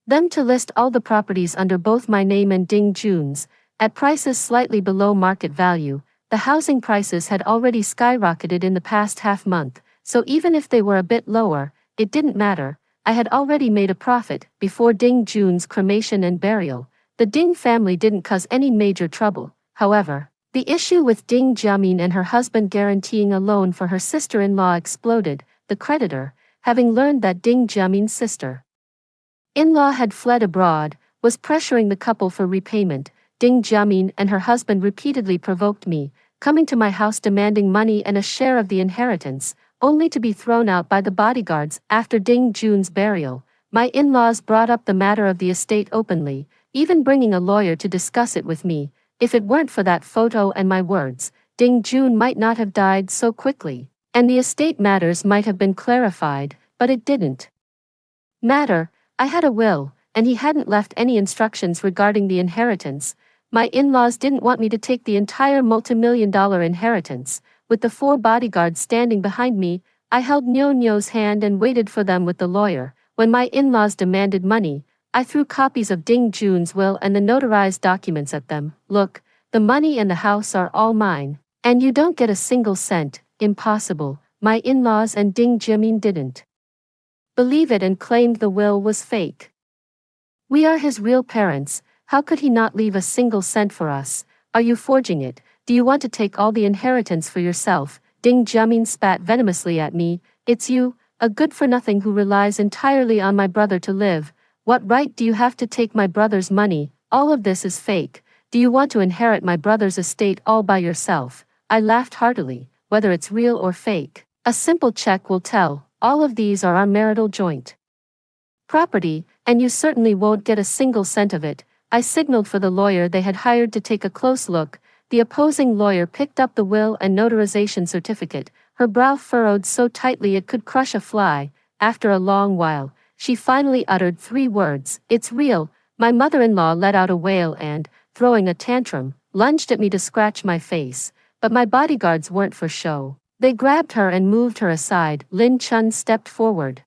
them to list all the properties under both my name and Ding Jun's, at prices slightly below market value. The housing prices had already skyrocketed in the past half month, so even if they were a bit lower, it didn't matter. I had already made a profit. Before Ding Jun's cremation and burial, the Ding family didn't cause any major trouble. However, the issue with Ding Jiamin and her husband guaranteeing a loan for her sister-in-law exploded. The creditor, having learned that Ding Jiamin's sister-in-law had fled abroad, was pressuring the couple for repayment. Ding Jiamin and her husband repeatedly provoked me, coming to my house demanding money and a share of the inheritance, only to be thrown out by the bodyguards. After Ding Jun's burial, my in-laws brought up the matter of the estate openly, even bringing a lawyer to discuss it with me. If it weren't for that photo and my words, Ding Jun might not have died so quickly, and the estate matters might have been clarified, but it didn't matter. I had a will, and he hadn't left any instructions regarding the inheritance. My in-laws didn't want me to take the entire multi-million-dollar inheritance. With the 4 bodyguards standing behind me, I held Nyo's hand and waited for them with the lawyer. When my in-laws demanded money, I threw copies of Ding Jun's will and the notarized documents at them. Look, the money and the house are all mine, and you don't get a single cent. Impossible. My in-laws and Ding Jimin didn't believe it and claimed the will was fake. We are his real parents. How could he not leave a single cent for us? Are you forging it? Do you want to take all the inheritance for yourself? Ding Jimin spat venomously at me. It's you, a good-for-nothing who relies entirely on my brother to live. What right do you have to take my brother's money? All of this is fake. Do you want to inherit my brother's estate all by yourself? I laughed heartily. Whether it's real or fake, a simple check will tell. All of these are our marital joint property, and you certainly won't get a single cent of it. I signaled for the lawyer they had hired to take a close look. The opposing lawyer picked up the will and notarization certificate, her brow furrowed so tightly it could crush a fly. After a long while, she finally uttered 3 words. It's real. My mother-in-law let out a wail and, throwing a tantrum, lunged at me to scratch my face. But my bodyguards weren't for show. They grabbed her and moved her aside. Lin Chun stepped forward.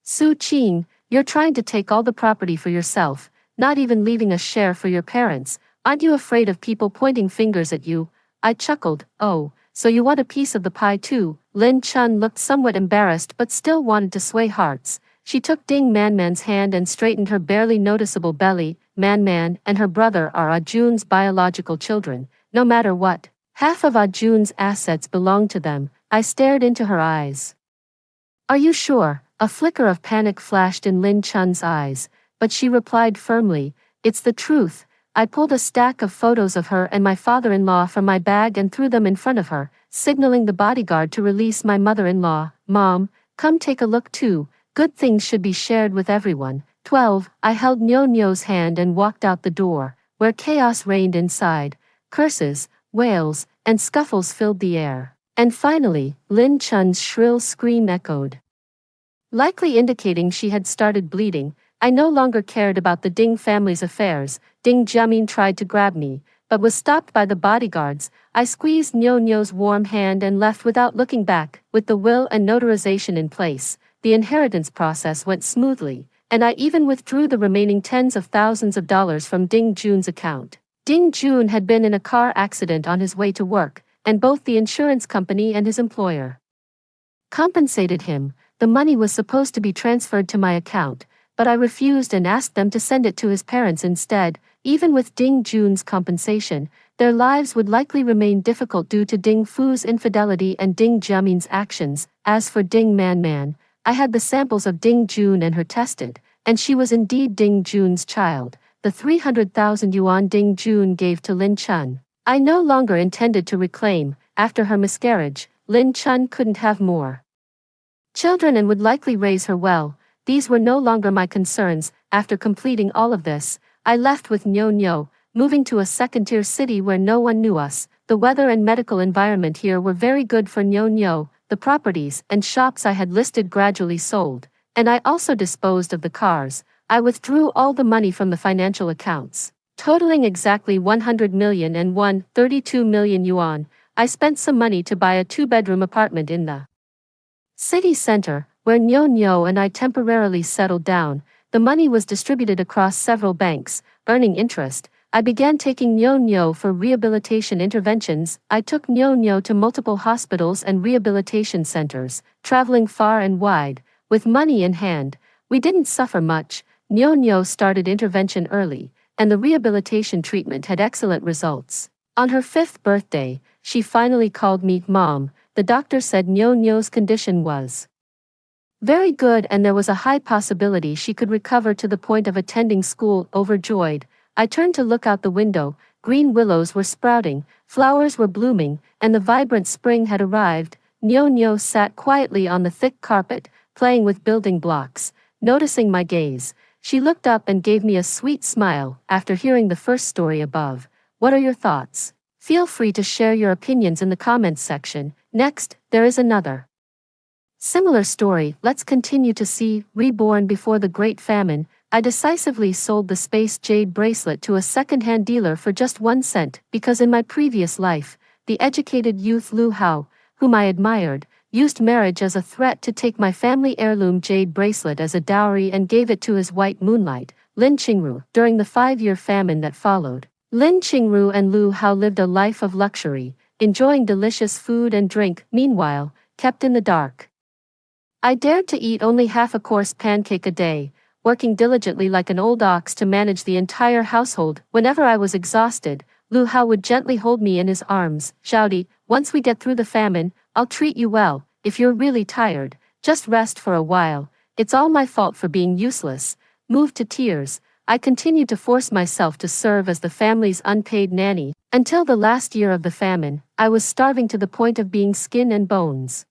Su Qing, you're trying to take all the property for yourself, not even leaving a share for your parents. Aren't you afraid of people pointing fingers at you? I chuckled. Oh, so you want a piece of the pie too? Lin Chun looked somewhat embarrassed but still wanted to sway hearts. She took Ding Man's hand and straightened her barely noticeable belly. Man and her brother are Ah Jun's biological children. No matter what, half of Ah Jun's assets belong to them. I stared into her eyes. Are you sure? A flicker of panic flashed in Lin Chun's eyes, but she replied firmly, it's the truth. I pulled a stack of photos of her and my father-in-law from my bag and threw them in front of her, signaling the bodyguard to release my mother-in-law. Mom, come take a look too. Good things should be shared with everyone. 12. I held Nyo's hand and walked out the door, where chaos reigned inside. Curses, wails, and scuffles filled the air. And finally, Lin Chun's shrill scream echoed, likely indicating she had started bleeding. I no longer cared about the Ding family's affairs. Ding Jiamin tried to grab me, but was stopped by the bodyguards. I squeezed Nyo's warm hand and left without looking back. With the will and notarization in place, the inheritance process went smoothly, and I even withdrew the remaining tens of thousands of dollars from Ding Jun's account. Ding Jun had been in a car accident on his way to work, and both the insurance company and his employer compensated him. The money was supposed to be transferred to my account, but I refused and asked them to send it to his parents instead. Even with Ding Jun's compensation, their lives would likely remain difficult due to Ding Fu's infidelity and Ding Jiamin's actions. As for Ding Man, I had the samples of Ding Jun and her tested, and she was indeed Ding Jun's child, the 300,000 yuan Ding Jun gave to Lin Chun. I no longer intended to reclaim. After her miscarriage, Lin Chun couldn't have more children and would likely raise her well. These were no longer my concerns. After completing all of this, I left with Nyo, moving to a second-tier city where no one knew us. The weather and medical environment here were very good for Nyo. The properties and shops I had listed gradually sold, and I also disposed of the cars. I withdrew all the money from the financial accounts, totaling exactly 100 million and 132 million yuan. I spent some money to buy a 2-bedroom apartment in the city center, where Nyo and I temporarily settled down. The money was distributed across several banks, earning interest. I began taking Nyo for rehabilitation interventions. I took Nyo to multiple hospitals and rehabilitation centers, traveling far and wide. With money in hand, we didn't suffer much. Nyo started intervention early, and the rehabilitation treatment had excellent results. On her 5th birthday, she finally called me Mom. The doctor said Nyo's condition was very good and there was a high possibility she could recover to the point of attending school. Overjoyed, I turned to look out the window. Green willows were sprouting, flowers were blooming, and the vibrant spring had arrived. Nyo sat quietly on the thick carpet, playing with building blocks. Noticing my gaze, she looked up and gave me a sweet smile. After hearing the first story above, what are your thoughts? Feel free to share your opinions in the comments section. Next, there is another similar story. Let's continue to see. Reborn. Before the Great Famine, I decisively sold the space jade bracelet to a second-hand dealer for just 1 cent, because in my previous life, the educated youth Lu Hao, whom I admired, used marriage as a threat to take my family heirloom jade bracelet as a dowry and gave it to his white moonlight, Lin Qingru. During the 5-year famine that followed, Lin Qingru and Lu Hao lived a life of luxury, enjoying delicious food and drink. Meanwhile, kept in the dark, I dared to eat only half a coarse pancake a day, working diligently like an old ox to manage the entire household. Whenever I was exhausted, Lu Hao would gently hold me in his arms. Xiaodi, once we get through the famine, I'll treat you well. If you're really tired, just rest for a while. It's all my fault for being useless. Moved to tears, I continued to force myself to serve as the family's unpaid nanny. Until the last year of the famine, I was starving to the point of being skin and bones.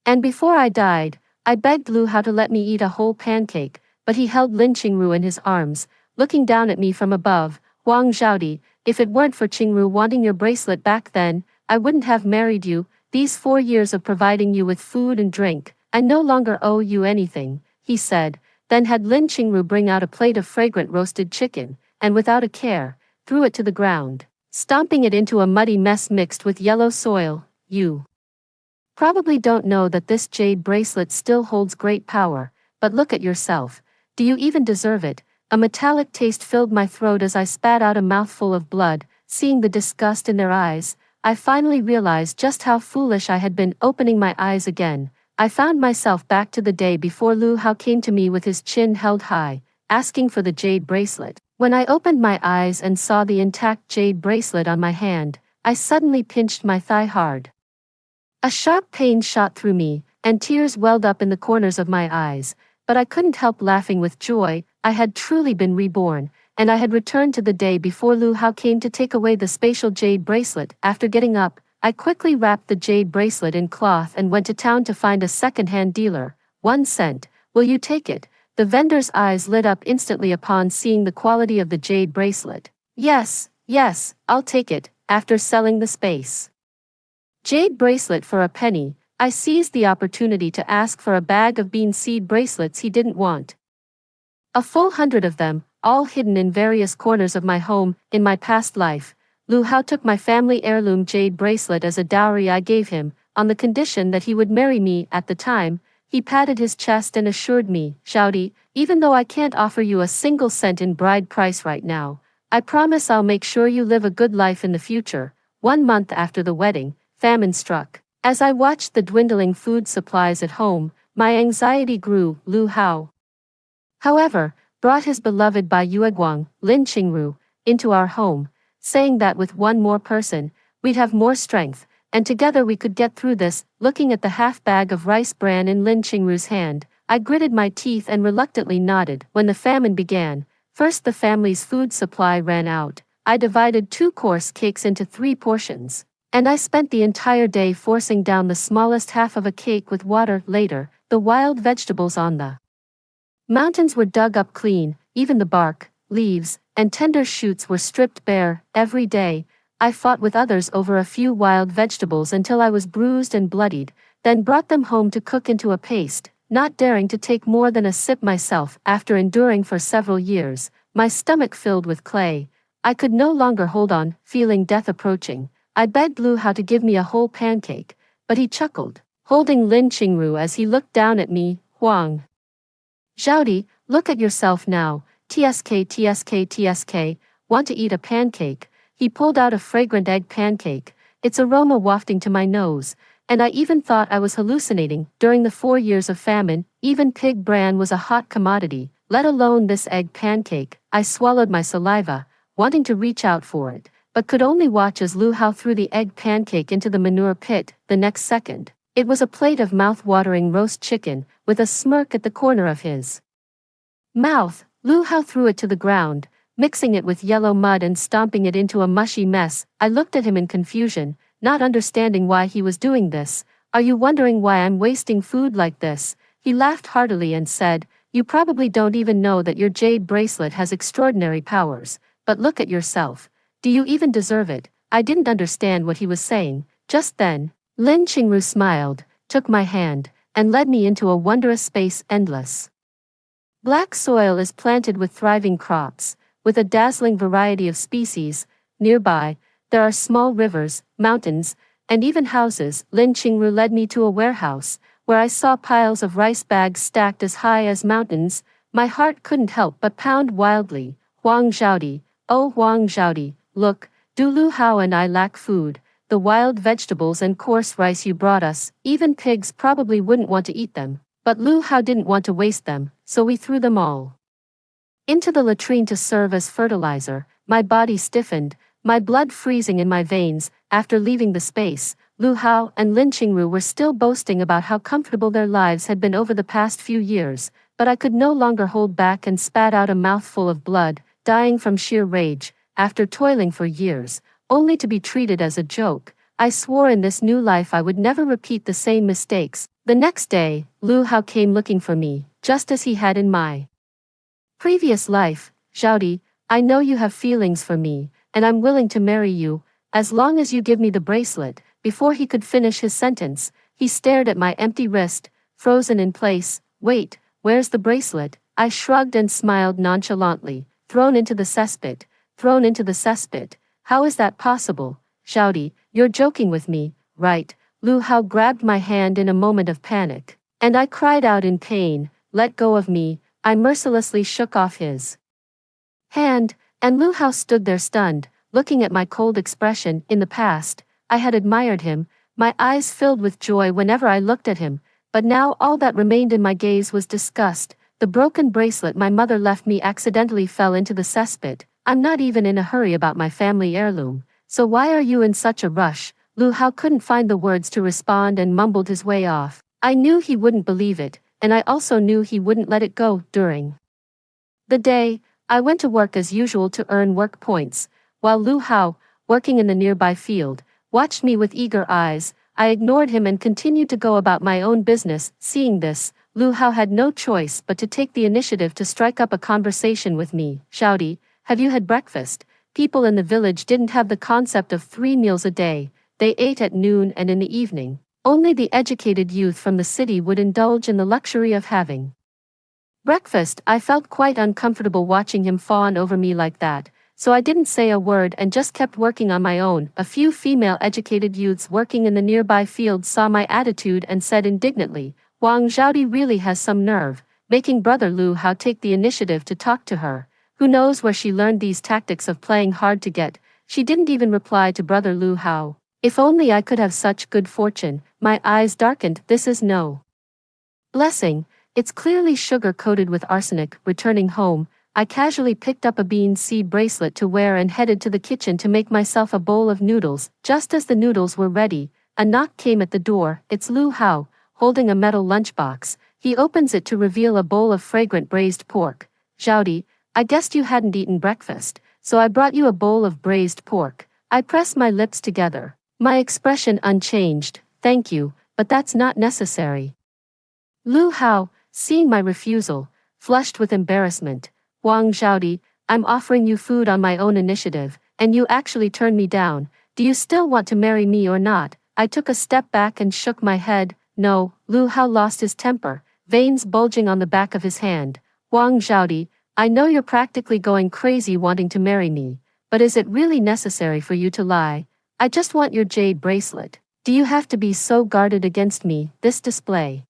And before I died, I begged Lu Hao to let me eat a whole pancake, but he held Lin Qingru in his arms, looking down at me from above. Wang Xiaodi, if it weren't for Qingru wanting your bracelet back then, I wouldn't have married you. These 4 years of providing you with food and drink, I no longer owe you anything, he said, then had Lin Qingru bring out a plate of fragrant roasted chicken, and without a care, threw it to the ground, stomping it into a muddy mess mixed with yellow soil. You probably don't know that this jade bracelet still holds great power, but look at yourself. Do you even deserve it? A metallic taste filled my throat as I spat out a mouthful of blood. Seeing the disgust in their eyes, I finally realized just how foolish I had been. Opening my eyes again, I found myself back to the day before Lu Hao came to me with his chin held high, asking for the jade bracelet. When I opened my eyes and saw the intact jade bracelet on my hand, I suddenly pinched my thigh hard. A sharp pain shot through me, and tears welled up in the corners of my eyes, but I couldn't help laughing with joy. I had truly been reborn, and I had returned to the day before Lu Hao came to take away the spatial jade bracelet. After getting up, I quickly wrapped the jade bracelet in cloth and went to town to find a second-hand dealer. 1 cent, will you take it? The vendor's eyes lit up instantly upon seeing the quality of the jade bracelet. Yes, I'll take it. After selling the space jade bracelet for a penny, I seized the opportunity to ask for a bag of bean seed bracelets he didn't want. A full 100 of them, all hidden in various corners of my home. In my past life, Lu Hao took my family heirloom jade bracelet as a dowry I gave him, on the condition that he would marry me. At the time, he patted his chest and assured me, Xiaodi, even though I can't offer you a single cent in bride price right now, I promise I'll make sure you live a good life in the future." 1 month after the wedding, famine struck. As I watched the dwindling food supplies at home, my anxiety grew. Lu Hao, however, brought his beloved Bai Yueguang, Lin Qingru, into our home, saying that with one more person, we'd have more strength, and together we could get through this. Looking at the half bag of rice bran in Lin Qingru's hand, I gritted my teeth and reluctantly nodded. When the famine began, first the family's food supply ran out. I divided 2 course cakes into 3 portions, and I spent the entire day forcing down the smallest half of a cake with water. Later, the wild vegetables on the mountains were dug up clean, even the bark, leaves, and tender shoots were stripped bare. Every day, I fought with others over a few wild vegetables until I was bruised and bloodied, then brought them home to cook into a paste, not daring to take more than a sip myself. After enduring for several years, my stomach filled with clay, I could no longer hold on. Feeling death approaching, I begged Lu Hao to give me a whole pancake, but he chuckled, holding Lin Qingru as he looked down at me. "Huang Zhaodi, look at yourself now. TSK, want to eat a pancake?" He pulled out a fragrant egg pancake, its aroma wafting to my nose, and I even thought I was hallucinating. During the 4 years of famine, even pig bran was a hot commodity, let alone this egg pancake. I swallowed my saliva, wanting to reach out for it, but could only watch as Lu Hao threw the egg pancake into the manure pit. The next second, it was a plate of mouth-watering roast chicken, with a smirk at the corner of his mouth. Lu Hao threw it to the ground, mixing it with yellow mud and stomping it into a mushy mess. I looked at him in confusion, not understanding why he was doing this. "Are you wondering why I'm wasting food like this?" He laughed heartily and said, "You probably don't even know that your jade bracelet has extraordinary powers, but look at yourself. Do you even deserve it?" I didn't understand what he was saying. Just then, Lin Qingru smiled, took my hand, and led me into a wondrous space. Endless black soil is planted with thriving crops, with a dazzling variety of species. Nearby, there are small rivers, mountains, and even houses. Lin Qingru led me to a warehouse, where I saw piles of rice bags stacked as high as mountains. My heart couldn't help but pound wildly. "Huang Zhaodi, oh Huang Zhaodi, look, do Lu Hao and I lack food? The wild vegetables and coarse rice you brought us, even pigs probably wouldn't want to eat them. But Lu Hao didn't want to waste them, so we threw them all into the latrine to serve as fertilizer." My body stiffened, my blood freezing in my veins. After leaving the space, Lu Hao and Lin Qingru were still boasting about how comfortable their lives had been over the past few years, but I could no longer hold back and spat out a mouthful of blood, dying from sheer rage. After toiling for years, only to be treated as a joke, I swore in this new life I would never repeat the same mistakes. The next day, Lu Hao came looking for me, just as he had in my previous life. "Zhaodi, I know you have feelings for me, and I'm willing to marry you, as long as you give me the bracelet." Before he could finish his sentence, he stared at my empty wrist, frozen in place. "Wait, where's the bracelet?" I shrugged and smiled nonchalantly. Thrown into the cesspit. Thrown into the cesspit. How is that possible? "Zhaodi, you're joking with me, right?" Lu Hao grabbed my hand in a moment of panic, and I cried out in pain, "Let go of me." I mercilessly shook off his hand, and Lu Hao stood there stunned, looking at my cold expression. In the past, I had admired him, my eyes filled with joy whenever I looked at him, but now all that remained in my gaze was disgust. The broken bracelet my mother left me accidentally fell into the cesspit. "I'm not even in a hurry about my family heirloom, so why are you in such a rush?" Lu Hao couldn't find the words to respond and mumbled his way off. I knew he wouldn't believe it, and I also knew he wouldn't let it go. During the day, I went to work as usual to earn work points, while Lu Hao, working in the nearby field, watched me with eager eyes. I ignored him and continued to go about my own business. Seeing this, Lu Hao had no choice but to take the initiative to strike up a conversation with me. "Zhaodi, have you had breakfast?" People in the village didn't have the concept of 3 meals a day. They ate at noon and in the evening. Only the educated youth from the city would indulge in the luxury of having breakfast. I felt quite uncomfortable watching him fawn over me like that, so I didn't say a word and just kept working on my own. A few female educated youths working in the nearby field saw my attitude and said indignantly, "Huang Zhaodi really has some nerve, making brother Lu Hao take the initiative to talk to her. Who knows where she learned these tactics of playing hard to get? She didn't even reply to brother Lu Hao. If only I could have such good fortune. My eyes darkened. This is no blessing. It's clearly sugar-coated with arsenic. Returning home, I casually picked up a bean seed bracelet to wear and headed to the kitchen to make myself a bowl of noodles. Just as the noodles were ready, a knock came at the door. It's Lu Hao, holding a metal lunchbox. He opens it to reveal a bowl of fragrant braised pork. Zhaodi, I guessed you hadn't eaten breakfast, so I brought you a bowl of braised pork. I pressed my lips together, my expression unchanged. Thank you, but that's not necessary. Lu Hao, seeing my refusal, flushed with embarrassment. Wang Zhaodi, I'm offering you food on my own initiative, and you actually turned me down. Do you still want to marry me or not? I took a step back and shook my head. No. Lu Hao lost his temper, veins bulging on the back of his hand. Wang Zhaodi, I know you're practically going crazy wanting to marry me, but is it really necessary for you to lie? I just want your jade bracelet. Do you have to be so guarded against me? This display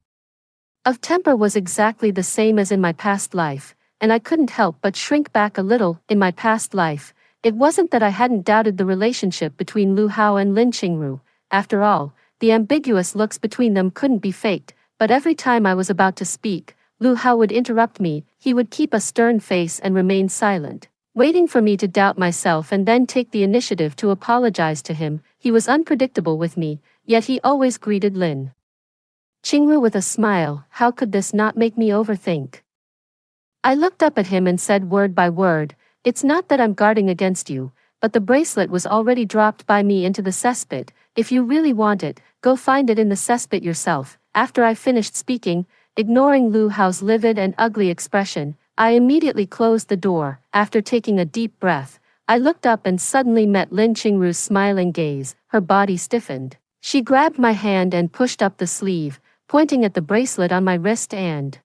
of temper was exactly the same as in my past life, and I couldn't help but shrink back a little. In my past life, it wasn't that I hadn't doubted the relationship between Lu Hao and Lin Qingru. After all, the ambiguous looks between them couldn't be faked, but every time I was about to speak, Lu Hao would interrupt me. He would keep a stern face and remain silent, waiting for me to doubt myself and then take the initiative to apologize to him. He was unpredictable with me, yet he always greeted Lin Qingru with a smile. How could this not make me overthink? I looked up at him and said word by word, it's not that I'm guarding against you, but the bracelet was already dropped by me into the cesspit. If you really want it, go find it in the cesspit yourself. After I finished speaking, ignoring Lu Hao's livid and ugly expression, I immediately closed the door. After taking a deep breath, I looked up and suddenly met Lin Qingru's smiling gaze. Her body stiffened. She grabbed my hand and pushed up the sleeve, pointing at the bracelet on my wrist and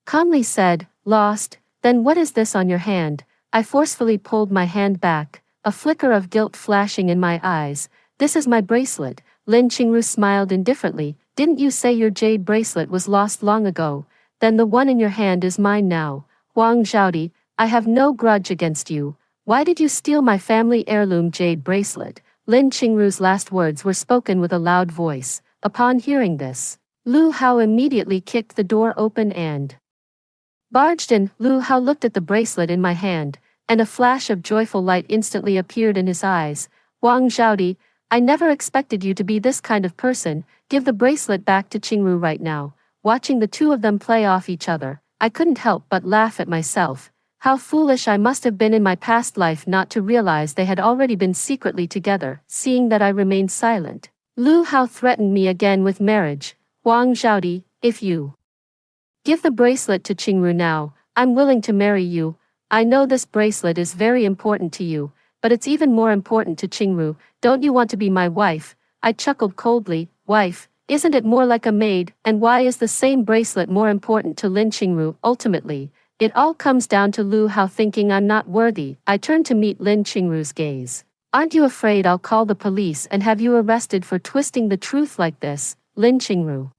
calmly said, lost? Then what is this on your hand? I forcefully pulled my hand back, a flicker of guilt flashing in my eyes. This is my bracelet. Lin Qingru smiled indifferently. Didn't you say your jade bracelet was lost long ago? Then the one in your hand is mine now. Wang Zhaodi, I have no grudge against you. Why did you steal my family heirloom jade bracelet? Lin Qingru's last words were spoken with a loud voice. Upon hearing this, Lu Hao immediately kicked the door open and barged in. Lu Hao looked at the bracelet in my hand, and a flash of joyful light instantly appeared in his eyes. Wang Zhaodi, I never expected you to be this kind of person. Give the bracelet back to Qingru right now. Watching the two of them play off each other, I couldn't help but laugh at myself. How foolish I must have been in my past life not to realize they had already been secretly together. Seeing that I remained silent, Lu Hao threatened me again with marriage. Wang Zhaodi, if you give the bracelet to Qingru now, I'm willing to marry you. I know this bracelet is very important to you, but it's even more important to Qingru. Don't you want to be my wife? I chuckled coldly. Wife? Isn't it more like a maid? And why is the same bracelet more important to Lin Qingru? Ultimately, it all comes down to Lu Hao thinking I'm not worthy. I turned to meet Lin Qingru's gaze. Aren't you afraid I'll call the police and have you arrested for twisting the truth like this? Lin Qingru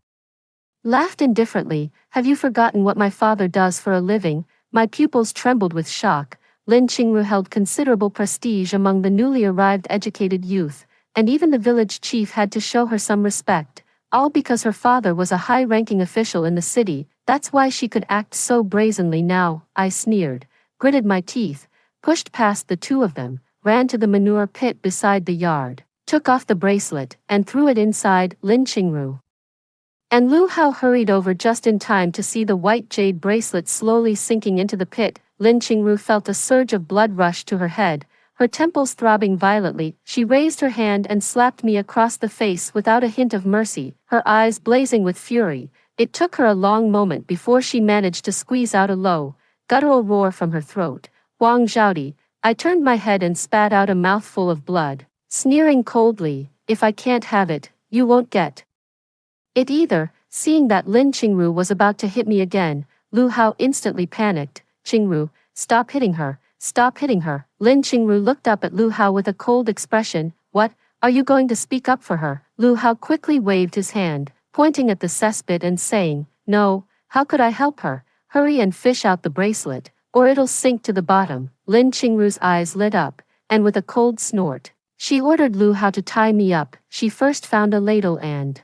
laughed indifferently. Have you forgotten what my father does for a living? My pupils trembled with shock. Lin Qingru held considerable prestige among the newly arrived educated youth, and even the village chief had to show her some respect, all because her father was a high-ranking official in the city. That's why she could act so brazenly now. I sneered, gritted my teeth, pushed past the two of them, ran to the manure pit beside the yard, took off the bracelet, and threw it inside. Lin Qingru and Lu Hao hurried over just in time to see the white jade bracelet slowly sinking into the pit. Lin Qingru felt a surge of blood rush to her head, her temples throbbing violently. She raised her hand and slapped me across the face without a hint of mercy, her eyes blazing with fury. It took her a long moment before she managed to squeeze out a low, guttural roar from her throat. Wang Zhaodi, I turned my head and spat out a mouthful of blood, sneering coldly, if I can't have it, you won't get it either. Seeing that Lin Qingru was about to hit me again, Lu Hao instantly panicked. Qingru, stop hitting her, stop hitting her. Lin Qingru looked up at Lu Hao with a cold expression. What, are you going to speak up for her? Lu Hao quickly waved his hand, pointing at the cesspit and saying, no, how could I help her? Hurry and fish out the bracelet. or it'll sink to the bottom. Lin Qingru's eyes lit up, and with a cold snort, she ordered Lu Hao to tie me up. She first found a ladle and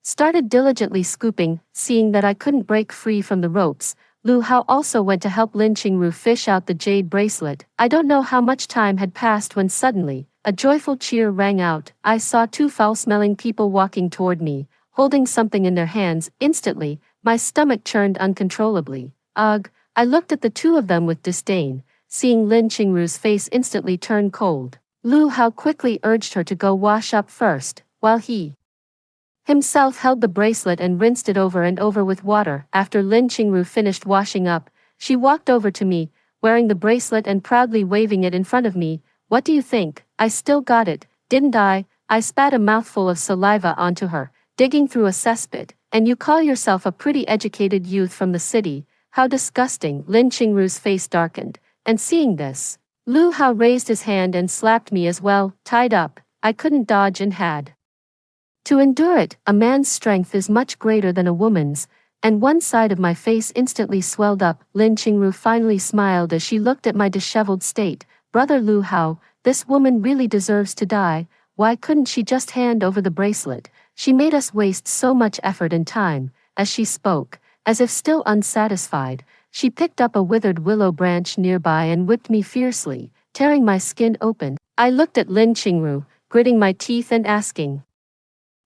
started diligently scooping. Seeing that I couldn't break free from the ropes, Lu Hao also went to help Lin Qingru fish out the jade bracelet. I don't know how much time had passed when suddenly, a joyful cheer rang out. I saw two foul-smelling people walking toward me, holding something in their hands. Instantly, my stomach churned uncontrollably. Ugh! I looked at the two of them with disdain. Seeing Lin Qingru's face instantly turn cold, Lu Hao quickly urged her to go wash up first, while he himself held the bracelet and rinsed it over and over with water. After Lin Qingru finished washing up, she walked over to me, wearing the bracelet and proudly waving it in front of me. What do you think? I still got it, didn't I? I spat a mouthful of saliva onto her, digging through a cesspit. And you call yourself a pretty educated youth from the city? How disgusting! Lin Qingru's face darkened, and seeing this, Lu Hao raised his hand and slapped me as well. Tied up, I couldn't dodge and had to endure it. A man's strength is much greater than a woman's, and one side of my face instantly swelled up. Lin Qingru finally smiled as she looked at my disheveled state. Brother Lu Hao, this woman really deserves to die. Why couldn't she just hand over the bracelet? She made us waste so much effort and time. As she spoke, as if still unsatisfied, she picked up a withered willow branch nearby and whipped me fiercely, tearing my skin open. I looked at Lin Qingru, gritting my teeth and asking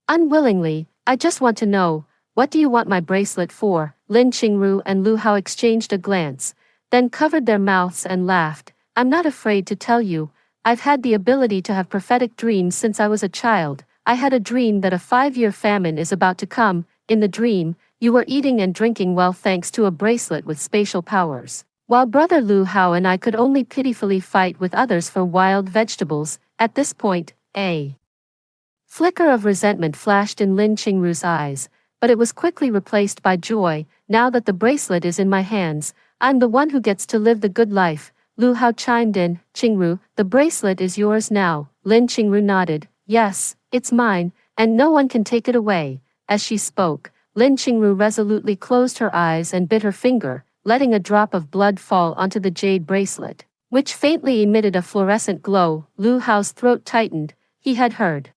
unwillingly, I just want to know, what do you want my bracelet for? Lin Qingru and Lu Hao exchanged a glance, then covered their mouths and laughed. I'm not afraid to tell you, I've had the ability to have prophetic dreams since I was a child. I had a dream that a 5-year famine is about to come. In the dream, you were eating and drinking well thanks to a bracelet with spatial powers, while brother Lu Hao and I could only pitifully fight with others for wild vegetables. At this point, a flicker of resentment flashed in Lin Qingru's eyes, but it was quickly replaced by joy. Now that the bracelet is in my hands, I'm the one who gets to live the good life. Lu Hao chimed in. Qingru, the bracelet is yours now. Lin Qingru nodded. Yes, it's mine, and no one can take it away. As she spoke, Lin Qingru resolutely closed her eyes and bit her finger, letting a drop of blood fall onto the jade bracelet, which faintly emitted a fluorescent glow. Lu Hao's throat tightened. He had heard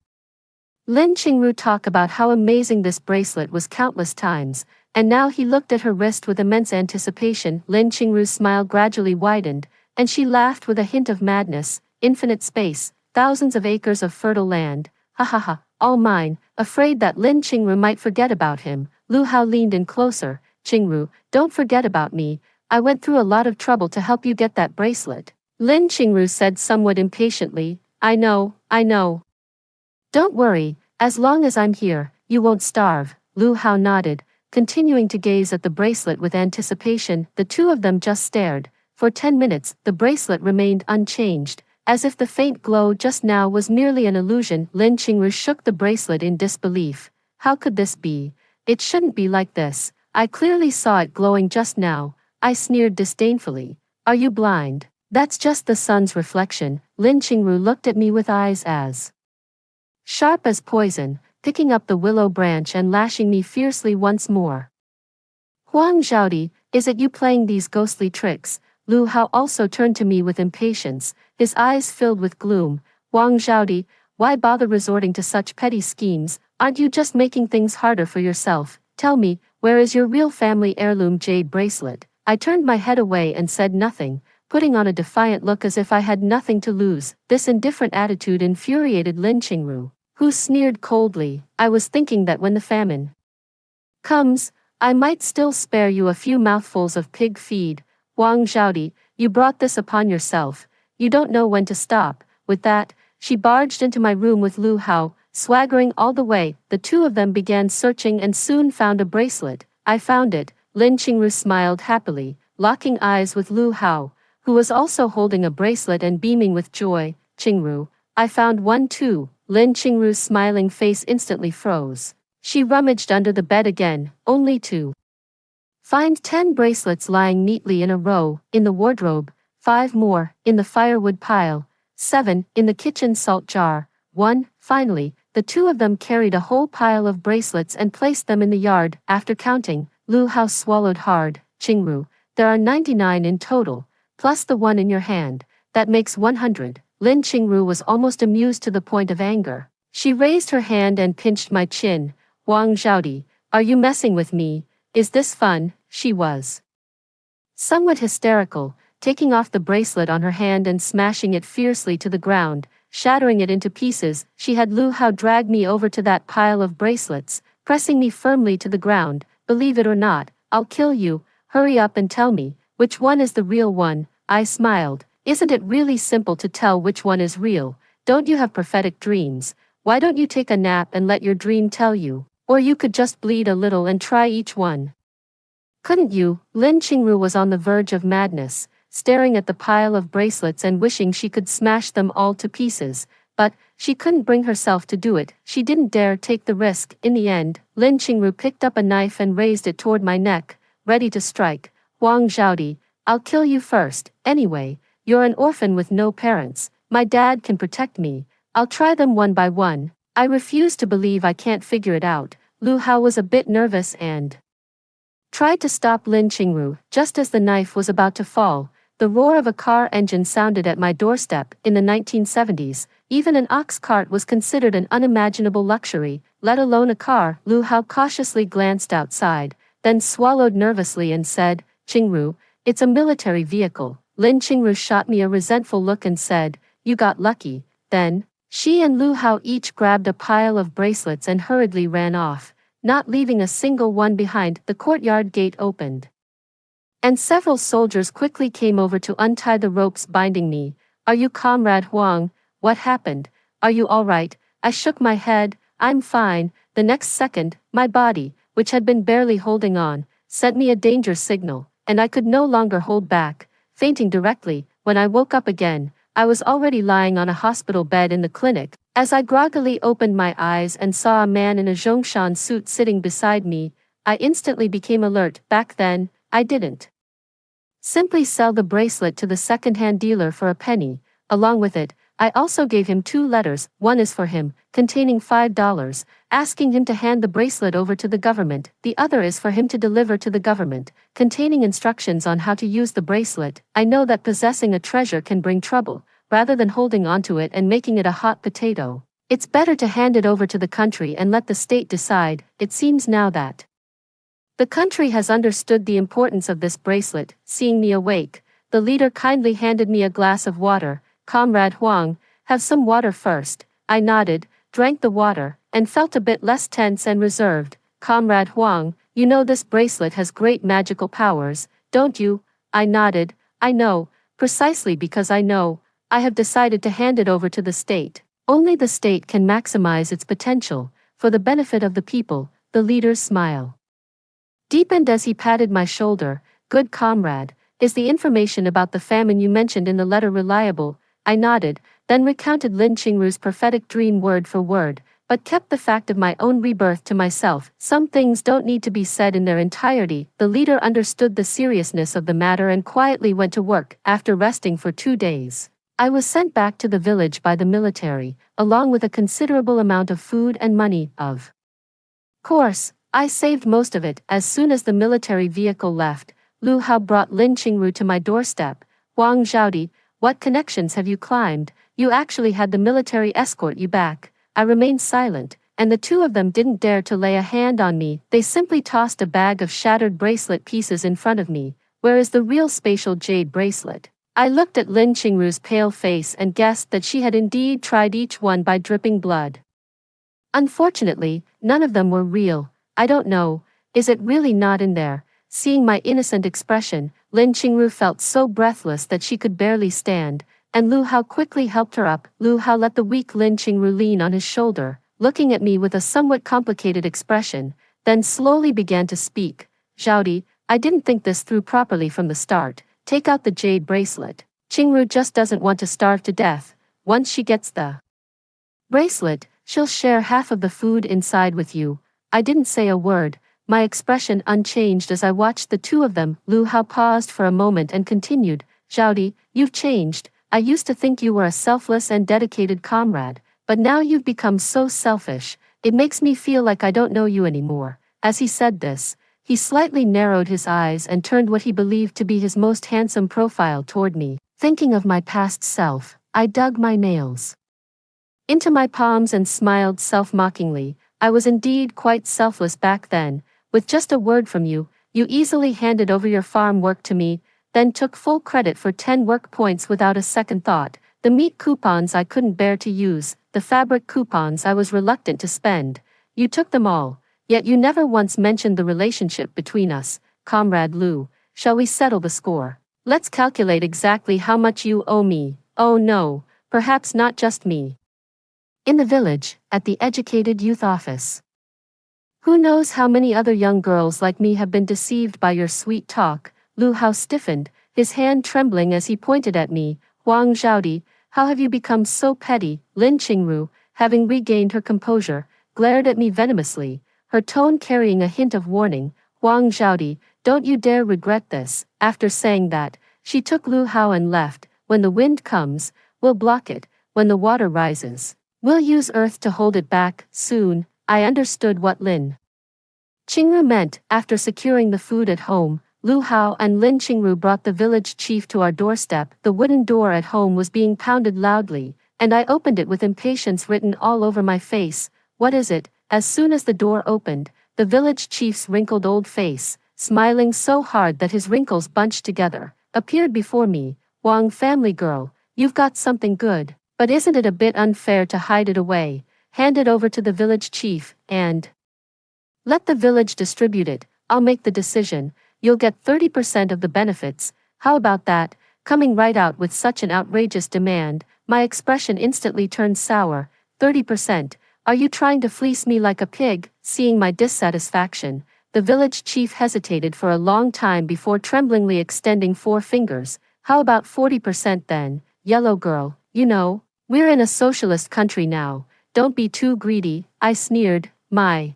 Lin Qingru talk about how amazing this bracelet was countless times, and now he looked at her wrist with immense anticipation. Lin Qingru's smile gradually widened, and she laughed with a hint of madness. Infinite space, thousands of acres of fertile land. Ha ha ha, all mine. Afraid that Lin Qingru might forget about him, Lu Hao leaned in closer. Qingru, don't forget about me. I went through a lot of trouble to help you get that bracelet. Lin Qingru said somewhat impatiently. I know. Don't worry, as long as I'm here, you won't starve. Lu Hao nodded, continuing to gaze at the bracelet with anticipation. The two of them just stared. For 10 minutes, the bracelet remained unchanged, as if the faint glow just now was merely an illusion. Lin Qingru shook the bracelet in disbelief. How could this be? It shouldn't be like this. I clearly saw it glowing just now. I sneered disdainfully. Are you blind? That's just the sun's reflection. Lin Qingru looked at me with eyes as sharp as poison, picking up the willow branch and lashing me fiercely once more. Huang Zhaodi, is it you playing these ghostly tricks? Lu Hao also turned to me with impatience, his eyes filled with gloom. Huang Zhaodi, why bother resorting to such petty schemes? Aren't you just making things harder for yourself? Tell me, where is your real family heirloom jade bracelet? I turned my head away and said nothing, putting on a defiant look as if I had nothing to lose. This indifferent attitude infuriated Lin Qingru, who sneered coldly. I was thinking that when the famine comes, I might still spare you a few mouthfuls of pig feed. Huang Zhaodi, you brought this upon yourself. You don't know when to stop. With that, she barged into my room with Lu Hao, swaggering all the way. The two of them began searching and soon found a bracelet. I found it. Lin Qingru smiled happily, locking eyes with Lu Hao, who was also holding a bracelet and beaming with joy. Qingru, I found one too. Lin Qingru's smiling face instantly froze. She rummaged under the bed again, only to find 10 bracelets lying neatly in a row, in the wardrobe, 5 more, in the firewood pile, 7, in the kitchen salt jar, 1, finally, the two of them carried a whole pile of bracelets and placed them in the yard. After counting, Lu Hao swallowed hard. Qingru, there are 99 in total, plus the one in your hand. That makes 100. Lin Qingru was almost amused to the point of anger. She raised her hand and pinched my chin. Wang Zhaodi, are you messing with me? Is this fun? She was somewhat hysterical, taking off the bracelet on her hand and smashing it fiercely to the ground, shattering it into pieces. She had Lu Hao drag me over to that pile of bracelets, pressing me firmly to the ground. Believe it or not, I'll kill you. Hurry up and tell me, which one is the real one? I smiled. Isn't it really simple to tell which one is real? Don't you have prophetic dreams? Why don't you take a nap and let your dream tell you? Or you could just bleed a little and try each one. Couldn't you? Lin Qingru was on the verge of madness, staring at the pile of bracelets and wishing she could smash them all to pieces, but she couldn't bring herself to do it. She didn't dare take the risk. In the end, Lin Qingru picked up a knife and raised it toward my neck, ready to strike. Wang Zhaodi, I'll kill you first. Anyway, you're an orphan with no parents. My dad can protect me. I'll try them one by one. I refuse to believe I can't figure it out. Lu Hao was a bit nervous and tried to stop Lin Qingru. Just as the knife was about to fall, the roar of a car engine sounded at my doorstep. In the 1970s, even an ox cart was considered an unimaginable luxury, let alone a car. Lu Hao cautiously glanced outside, then swallowed nervously and said, Qingru, it's a military vehicle. Lin Qingru shot me a resentful look and said, you got lucky. Then, she and Lu Hao each grabbed a pile of bracelets and hurriedly ran off, not leaving a single one behind. The courtyard gate opened, and several soldiers quickly came over to untie the ropes binding me. Are you Comrade Huang? What happened? Are you all right? I shook my head. I'm fine. The next second, my body, which had been barely holding on, sent me a danger signal, and I could no longer hold back, fainting directly. When I woke up again, I was already lying on a hospital bed in the clinic. As I groggily opened my eyes and saw a man in a Zhongshan suit sitting beside me, I instantly became alert. Back then, I didn't simply sell the bracelet to the second-hand dealer for a penny. Along with it, I also gave him 2 letters. One is for him, containing $5, asking him to hand the bracelet over to the government. The other is for him to deliver to the government, containing instructions on how to use the bracelet. I know that possessing a treasure can bring trouble. Rather than holding onto it and making it a hot potato, it's better to hand it over to the country and let the state decide. It seems now that the country has understood the importance of this bracelet. Seeing me awake, the leader kindly handed me a glass of water. Comrade Huang, have some water first. I nodded, drank the water, and felt a bit less tense and reserved. Comrade Huang, you know this bracelet has great magical powers, don't you? I nodded. I know, precisely because I know. I have decided to hand it over to the state. Only the state can maximize its potential, for the benefit of the people. The leader's smile deepened as he patted my shoulder. Good comrade, is the information about the famine you mentioned in the letter reliable? I nodded, then recounted Lin Qingru's prophetic dream word for word, but kept the fact of my own rebirth to myself. Some things don't need to be said in their entirety. The leader understood the seriousness of the matter and quietly went to work. After resting for 2 days, I was sent back to the village by the military, along with a considerable amount of food and money. Of course, I saved most of it. As soon as the military vehicle left, Lu Hao brought Lin Qingru to my doorstep. Wang Zhaodi, what connections have you climbed? You actually had the military escort you back. I remained silent, and the 2 of them didn't dare to lay a hand on me. They simply tossed a bag of shattered bracelet pieces in front of me. Where is the real spatial jade bracelet? I looked at Lin Qingru's pale face and guessed that she had indeed tried each one by dripping blood. Unfortunately, none of them were real. I don't know, is it really not in there? Seeing my innocent expression, Lin Qingru felt so breathless that she could barely stand, and Lu Hao quickly helped her up. Lu Hao let the weak Lin Qingru lean on his shoulder, looking at me with a somewhat complicated expression, then slowly began to speak. Zhaodi, I didn't think this through properly from the start. Take out the jade bracelet. Qingru just doesn't want to starve to death. Once she gets the bracelet, she'll share half of the food inside with you. I didn't say a word, my expression unchanged as I watched the 2 of them. Lu Hao paused for a moment and continued, Zhaodi, you've changed. I used to think you were a selfless and dedicated comrade, but now you've become so selfish. It makes me feel like I don't know you anymore. As he said this, He slightly narrowed his eyes and turned what he believed to be his most handsome profile toward me. Thinking of my past self, I dug my nails into my palms and smiled self-mockingly. I was indeed quite selfless back then. With just a word from you, you easily handed over your farm work to me, then took full credit for 10 work points without a second thought. The meat coupons I couldn't bear to use, the fabric coupons I was reluctant to spend. You took them all, yet you never once mentioned the relationship between us, Comrade Lou. Shall we settle the score? Let's calculate exactly how much you owe me. Oh no, perhaps not just me. In the village, at the educated youth office. Who knows how many other young girls like me have been deceived by your sweet talk. Lu Hao stiffened, his hand trembling as he pointed at me. Huang Zhaodi, how have you become so petty? Lin Qingru, having regained her composure, glared at me venomously, her tone carrying a hint of warning. Huang Zhaodi, don't you dare regret this. After saying that, she took Lu Hao and left. When the wind comes, we'll block it. When the water rises, we'll use earth to hold it back. Soon, I understood what Lin Qingru meant. After securing the food at home, Lu Hao and Lin Qingru brought the village chief to our doorstep. The wooden door at home was being pounded loudly, and I opened it with impatience written all over my face. What is it? As soon as the door opened, the village chief's wrinkled old face, smiling so hard that his wrinkles bunched together, appeared before me. Wang family girl, you've got something good, but isn't it a bit unfair to hide it away? Hand it over to the village chief, and let the village distribute it. I'll make the decision. You'll get 30% of the benefits. How about that? Coming right out with such an outrageous demand, my expression instantly turned sour. 30%? Are you trying to fleece me like a pig? Seeing my dissatisfaction, the village chief hesitated for a long time before tremblingly extending 4 fingers. How about 40% then? Yellow girl, you know, we're in a socialist country now. Don't be too greedy, I sneered, my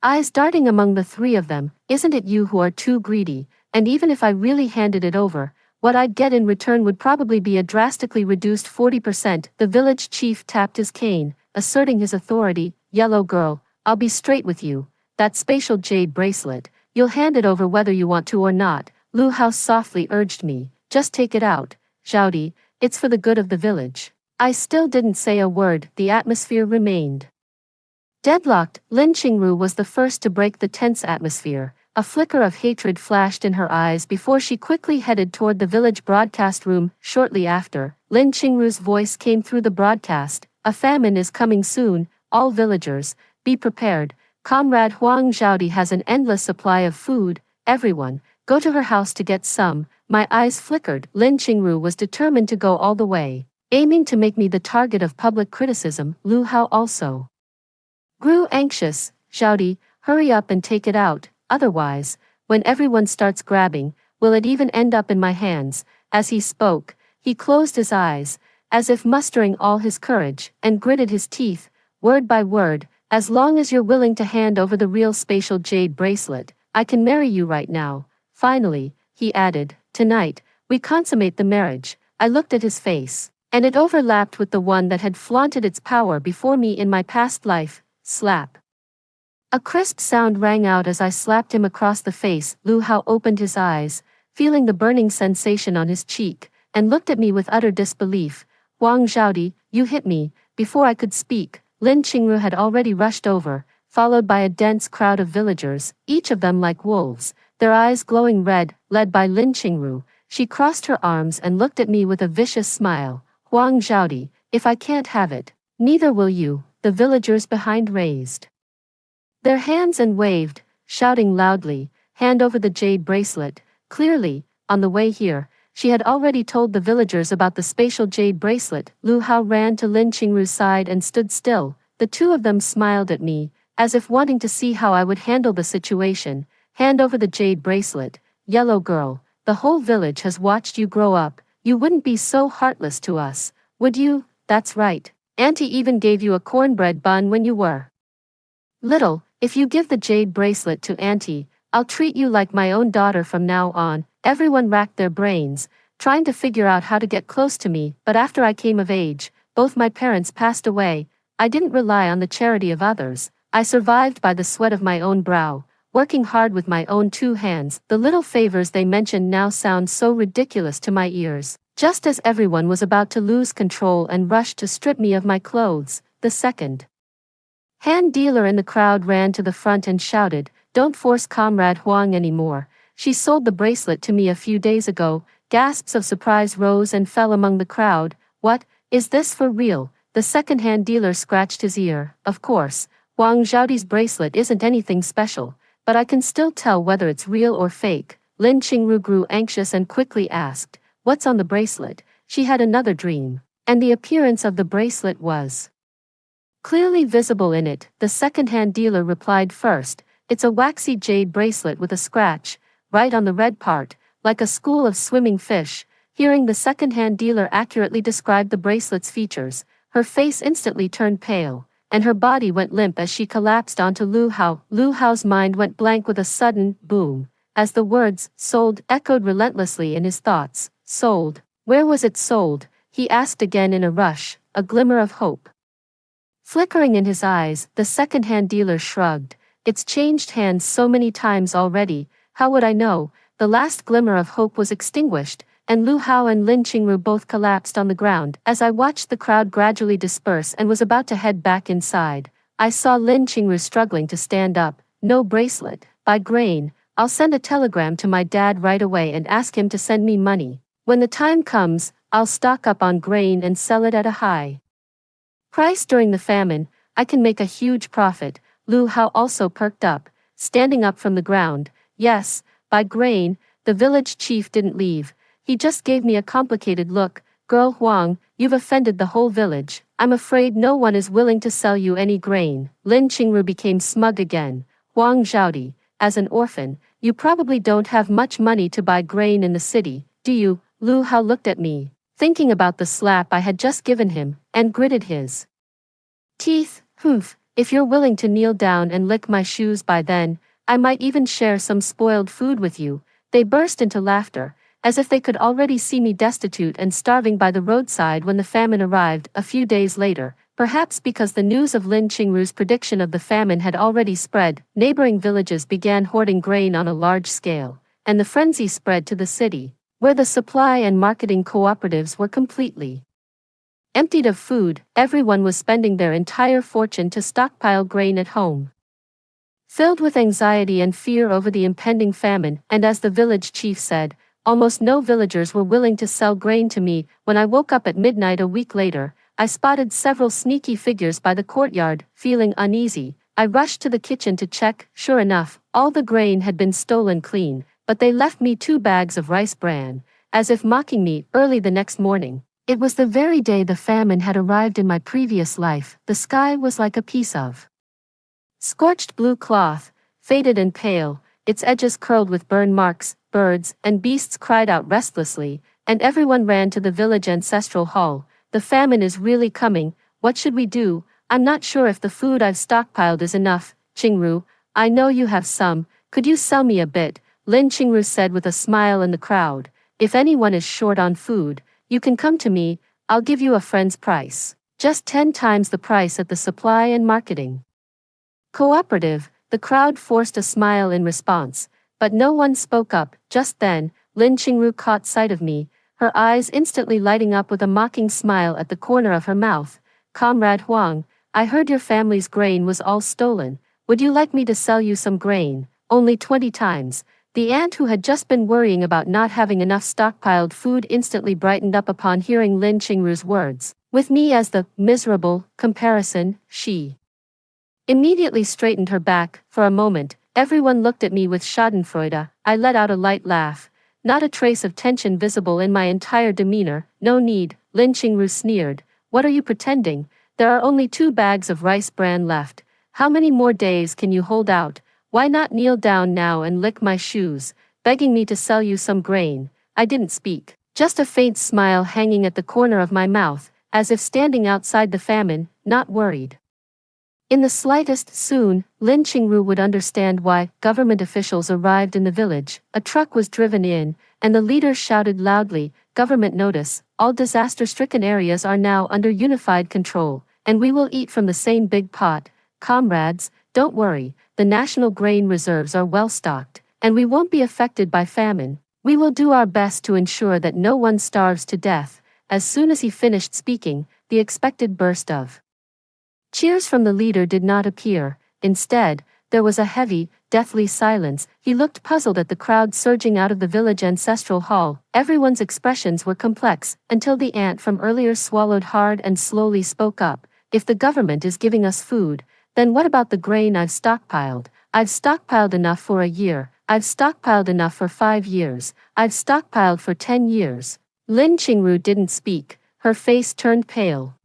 eyes darting among the 3 of them. Isn't it you who are too greedy? And even if I really handed it over, what I'd get in return would probably be a drastically reduced 40%. The village chief tapped his cane, asserting his authority. Yellow girl, I'll be straight with you. That spatial jade bracelet, you'll hand it over whether you want to or not. Lu Hao softly urged me. Just take it out, Zhaodi, it's for the good of the village. I still didn't say a word. The atmosphere remained deadlocked. Lin Qingru was the first to break the tense atmosphere. A flicker of hatred flashed in her eyes before she quickly headed toward the village broadcast room. Shortly after, Lin Qingru's voice came through the broadcast. A famine is coming soon. All villagers, be prepared. Comrade Huang Zhaodi has an endless supply of food. Everyone, go to her house to get some. My eyes flickered. Lin Qingru was determined to go all the way, aiming to make me the target of public criticism. Lu Hao also grew anxious. Zhaodi, hurry up and take it out, otherwise, when everyone starts grabbing, will it even end up in my hands? As he spoke, he closed his eyes, as if mustering all his courage, and gritted his teeth, word by word. As long as you're willing to hand over the real spatial jade bracelet, I can marry you right now. Finally, he added, tonight, we consummate the marriage. I looked at his face, and it overlapped with the one that had flaunted its power before me in my past life. Slap. A crisp sound rang out as I slapped him across the face. Lu Hao opened his eyes, feeling the burning sensation on his cheek, and looked at me with utter disbelief. Huang Zhaodi, you hit me. Before I could speak, Lin Qingru had already rushed over, followed by a dense crowd of villagers, each of them like wolves, their eyes glowing red. Led by Lin Qingru, she crossed her arms and looked at me with a vicious smile. Huang Zhaodi, if I can't have it, neither will you. The villagers behind raised their hands and waved, shouting loudly, hand over the jade bracelet. Clearly, on the way here, she had already told the villagers about the spatial jade bracelet. Lu Hao ran to Lin Qingru's side and stood still. The 2 of them smiled at me, as if wanting to see how I would handle the situation. Hand over the jade bracelet. Yellow girl, the whole village has watched you grow up. You wouldn't be so heartless to us, would you? That's right. Auntie even gave you a cornbread bun when you were little. If you give the jade bracelet to Auntie, I'll treat you like my own daughter from now on. Everyone racked their brains, trying to figure out how to get close to me, but after I came of age, both my parents passed away. I didn't rely on the charity of others. I survived by the sweat of my own brow. working hard with my own 2 hands. The little favors they mentioned now sound so ridiculous to my ears. Just as everyone was about to lose control and rush to strip me of my clothes, the second hand dealer in the crowd ran to the front and shouted, "Don't force Comrade Huang anymore. She sold the bracelet to me a few days ago." Gasps of surprise rose and fell among the crowd. "What? Is this for real?" The second-hand dealer scratched his ear. "Of course, Huang Zhaodi's bracelet isn't anything special, but I can still tell whether it's real or fake." Lin Qingru grew anxious and quickly asked, "What's on the bracelet?" She had another dream, and the appearance of the bracelet was clearly visible in it. The second-hand dealer replied first, "It's a waxy jade bracelet with a scratch, right on the red part, like a school of swimming fish." Hearing the second-hand dealer accurately describe the bracelet's features, her face instantly turned pale, and her body went limp as she collapsed onto Lu Hao. Lu Hao's mind went blank with a sudden boom, as the words "sold" echoed relentlessly in his thoughts. "Sold? Where was it sold?" he asked again in a rush, a glimmer of hope flickering in his eyes. The second-hand dealer shrugged. "It's changed hands so many times already, how would I know?" The last glimmer of hope was extinguished, and Lu Hao and Lin Qingru both collapsed on the ground. As I watched the crowd gradually disperse and was about to head back inside, I saw Lin Qingru struggling to stand up. "No bracelet. Buy grain. I'll send a telegram to my dad right away and ask him to send me money. When the time comes, I'll stock up on grain and sell it at a high price during the famine. I can make a huge profit." Lu Hao also perked up, standing up from the ground. "Yes, buy grain." The village chief didn't leave. He just gave me a complicated look. "Girl Huang, you've offended the whole village. I'm afraid no one is willing to sell you any grain." Lin Qingru became smug again. "Huang Zhaodi, as an orphan, you probably don't have much money to buy grain in the city, do you?" Lu Hao looked at me, thinking about the slap I had just given him, and gritted his teeth. "Humph, if you're willing to kneel down and lick my shoes by then, I might even share some spoiled food with you." They burst into laughter, as if they could already see me destitute and starving by the roadside when the famine arrived a few days later. Perhaps because the news of Lin Qingru's prediction of the famine had already spread, neighboring villages began hoarding grain on a large scale, and the frenzy spread to the city, where the supply and marketing cooperatives were completely emptied of food. Everyone was spending their entire fortune to stockpile grain at home, filled with anxiety and fear over the impending famine. And as the village chief said, almost no villagers were willing to sell grain to me. When I woke up at midnight a week later, I spotted several sneaky figures by the courtyard. Feeling uneasy, I rushed to the kitchen to check. Sure enough, all the grain had been stolen clean, but they left me 2 bags of rice bran, as if mocking me. Early the next morning, it was the very day the famine had arrived in my previous life. The sky was like a piece of scorched blue cloth, faded and pale, its edges curled with burn marks. Birds and beasts cried out restlessly, and everyone ran to the village ancestral hall. "The famine is really coming. What should we do? I'm not sure if the food I've stockpiled is enough." "Qingru, I know you have some. Could you sell me a bit?" Lin Qingru said with a smile in the crowd. "If anyone is short on food, you can come to me. I'll give you a friend's price. Just 10 times the price at the supply and marketing cooperative." The crowd forced a smile in response, but no one spoke up. Just then, Lin Qingru caught sight of me, her eyes instantly lighting up with a mocking smile at the corner of her mouth. "Comrade Huang, I heard your family's grain was all stolen. Would you like me to sell you some grain? Only 20 times. The aunt, who had just been worrying about not having enough stockpiled food, instantly brightened up upon hearing Lin Qingru's words. With me as the miserable comparison, she immediately straightened her back. For a moment, everyone looked at me with schadenfreude. I let out a light laugh, not a trace of tension visible in my entire demeanor. "No need," Lin Qingru sneered. "What are you pretending? There are only 2 bags of rice bran left. How many more days can you hold out? Why not kneel down now and lick my shoes, begging me to sell you some grain?" I didn't speak, just a faint smile hanging at the corner of my mouth, as if standing outside the famine, not worried in the slightest. Soon, Lin Qingru would understand why. Government officials arrived in the village. A truck was driven in, and the leader shouted loudly, "Government notice, all disaster-stricken areas are now under unified control, and we will eat from the same big pot. Comrades, "Don't worry, the national grain reserves are well stocked, and we won't be affected by famine. We will do our best to ensure that no one starves to death." As soon as he finished speaking, the expected burst of cheers from the leader did not appear. Instead, there was a heavy, deathly silence. He looked puzzled at the crowd surging out of the village ancestral hall. Everyone's expressions were complex, until the ant from earlier swallowed hard and slowly spoke up. "If the government is giving us food, then what about the grain I've stockpiled? I've stockpiled enough for a year. I've stockpiled enough for 5 years. I've stockpiled for 10 years. Lin Qingru didn't speak. Her face turned pale,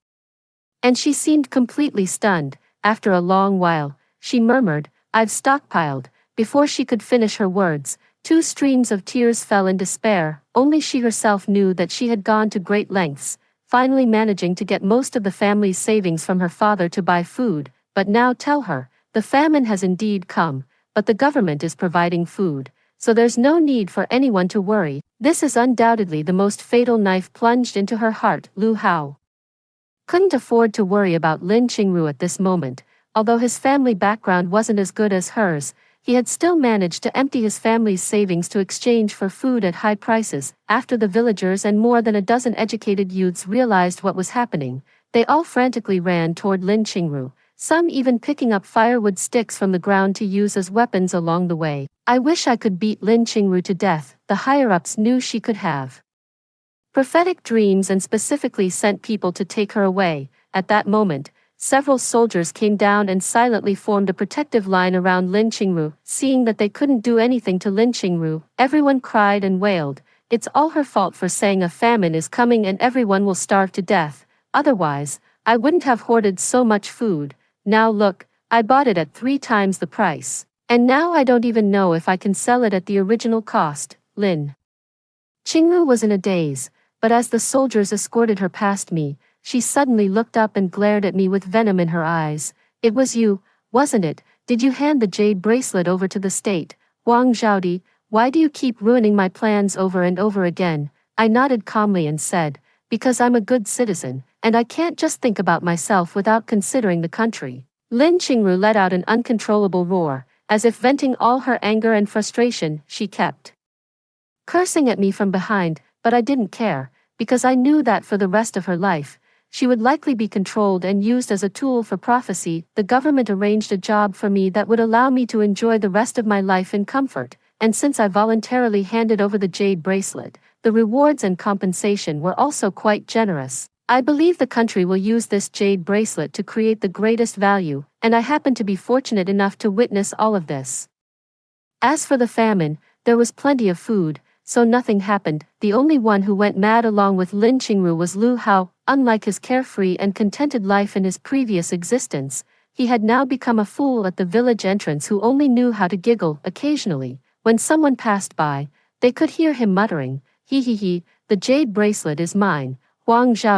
and she seemed completely stunned. After a long while, she murmured, "I've stockpiled." Before she could finish her words, 2 streams of tears fell in despair. Only she herself knew that she had gone to great lengths, finally managing to get most of the family's savings from her father to buy food. But now tell her, the famine has indeed come, but the government is providing food, so there's no need for anyone to worry. This is undoubtedly the most fatal knife plunged into her heart. Lu Hao couldn't afford to worry about Lin Qingru at this moment. Although his family background wasn't as good as hers, he had still managed to empty his family's savings to exchange for food at high prices. After the villagers and more than a dozen educated youths realized what was happening, they all frantically ran toward Lin Qingru, some even picking up firewood sticks from the ground to use as weapons along the way. "I wish I could beat Lin Qingru to death," the higher-ups knew she could have prophetic dreams and specifically sent people to take her away. At that moment, several soldiers came down and silently formed a protective line around Lin Qingru. Seeing that they couldn't do anything to Lin Qingru, everyone cried and wailed, "It's all her fault for saying a famine is coming and everyone will starve to death. Otherwise, I wouldn't have hoarded so much food. Now look, I bought it at 3 times the price. And now I don't even know if I can sell it at the original cost." Lin Qingru was in a daze, but as the soldiers escorted her past me, she suddenly looked up and glared at me with venom in her eyes. "It was you, wasn't it? Did you hand the jade bracelet over to the state? Wang Zhaodi, why do you keep ruining my plans over and over again?" I nodded calmly and said, "Because I'm a good citizen, and I can't just think about myself without considering the country." Lin Qingru let out an uncontrollable roar. As if venting all her anger and frustration, she kept cursing at me from behind, but I didn't care, because I knew that for the rest of her life, she would likely be controlled and used as a tool for prophecy. The government arranged a job for me that would allow me to enjoy the rest of my life in comfort, and since I voluntarily handed over the jade bracelet, the rewards and compensation were also quite generous. I believe the country will use this jade bracelet to create the greatest value, and I happen to be fortunate enough to witness all of this. As for the famine, there was plenty of food, so nothing happened. The only one who went mad along with Lin Qingru was Lu Hao. Unlike his carefree and contented life in his previous existence, he had now become a fool at the village entrance who only knew how to giggle. Occasionally, when someone passed by, they could hear him muttering, "He, the jade bracelet is mine." Huang Zhao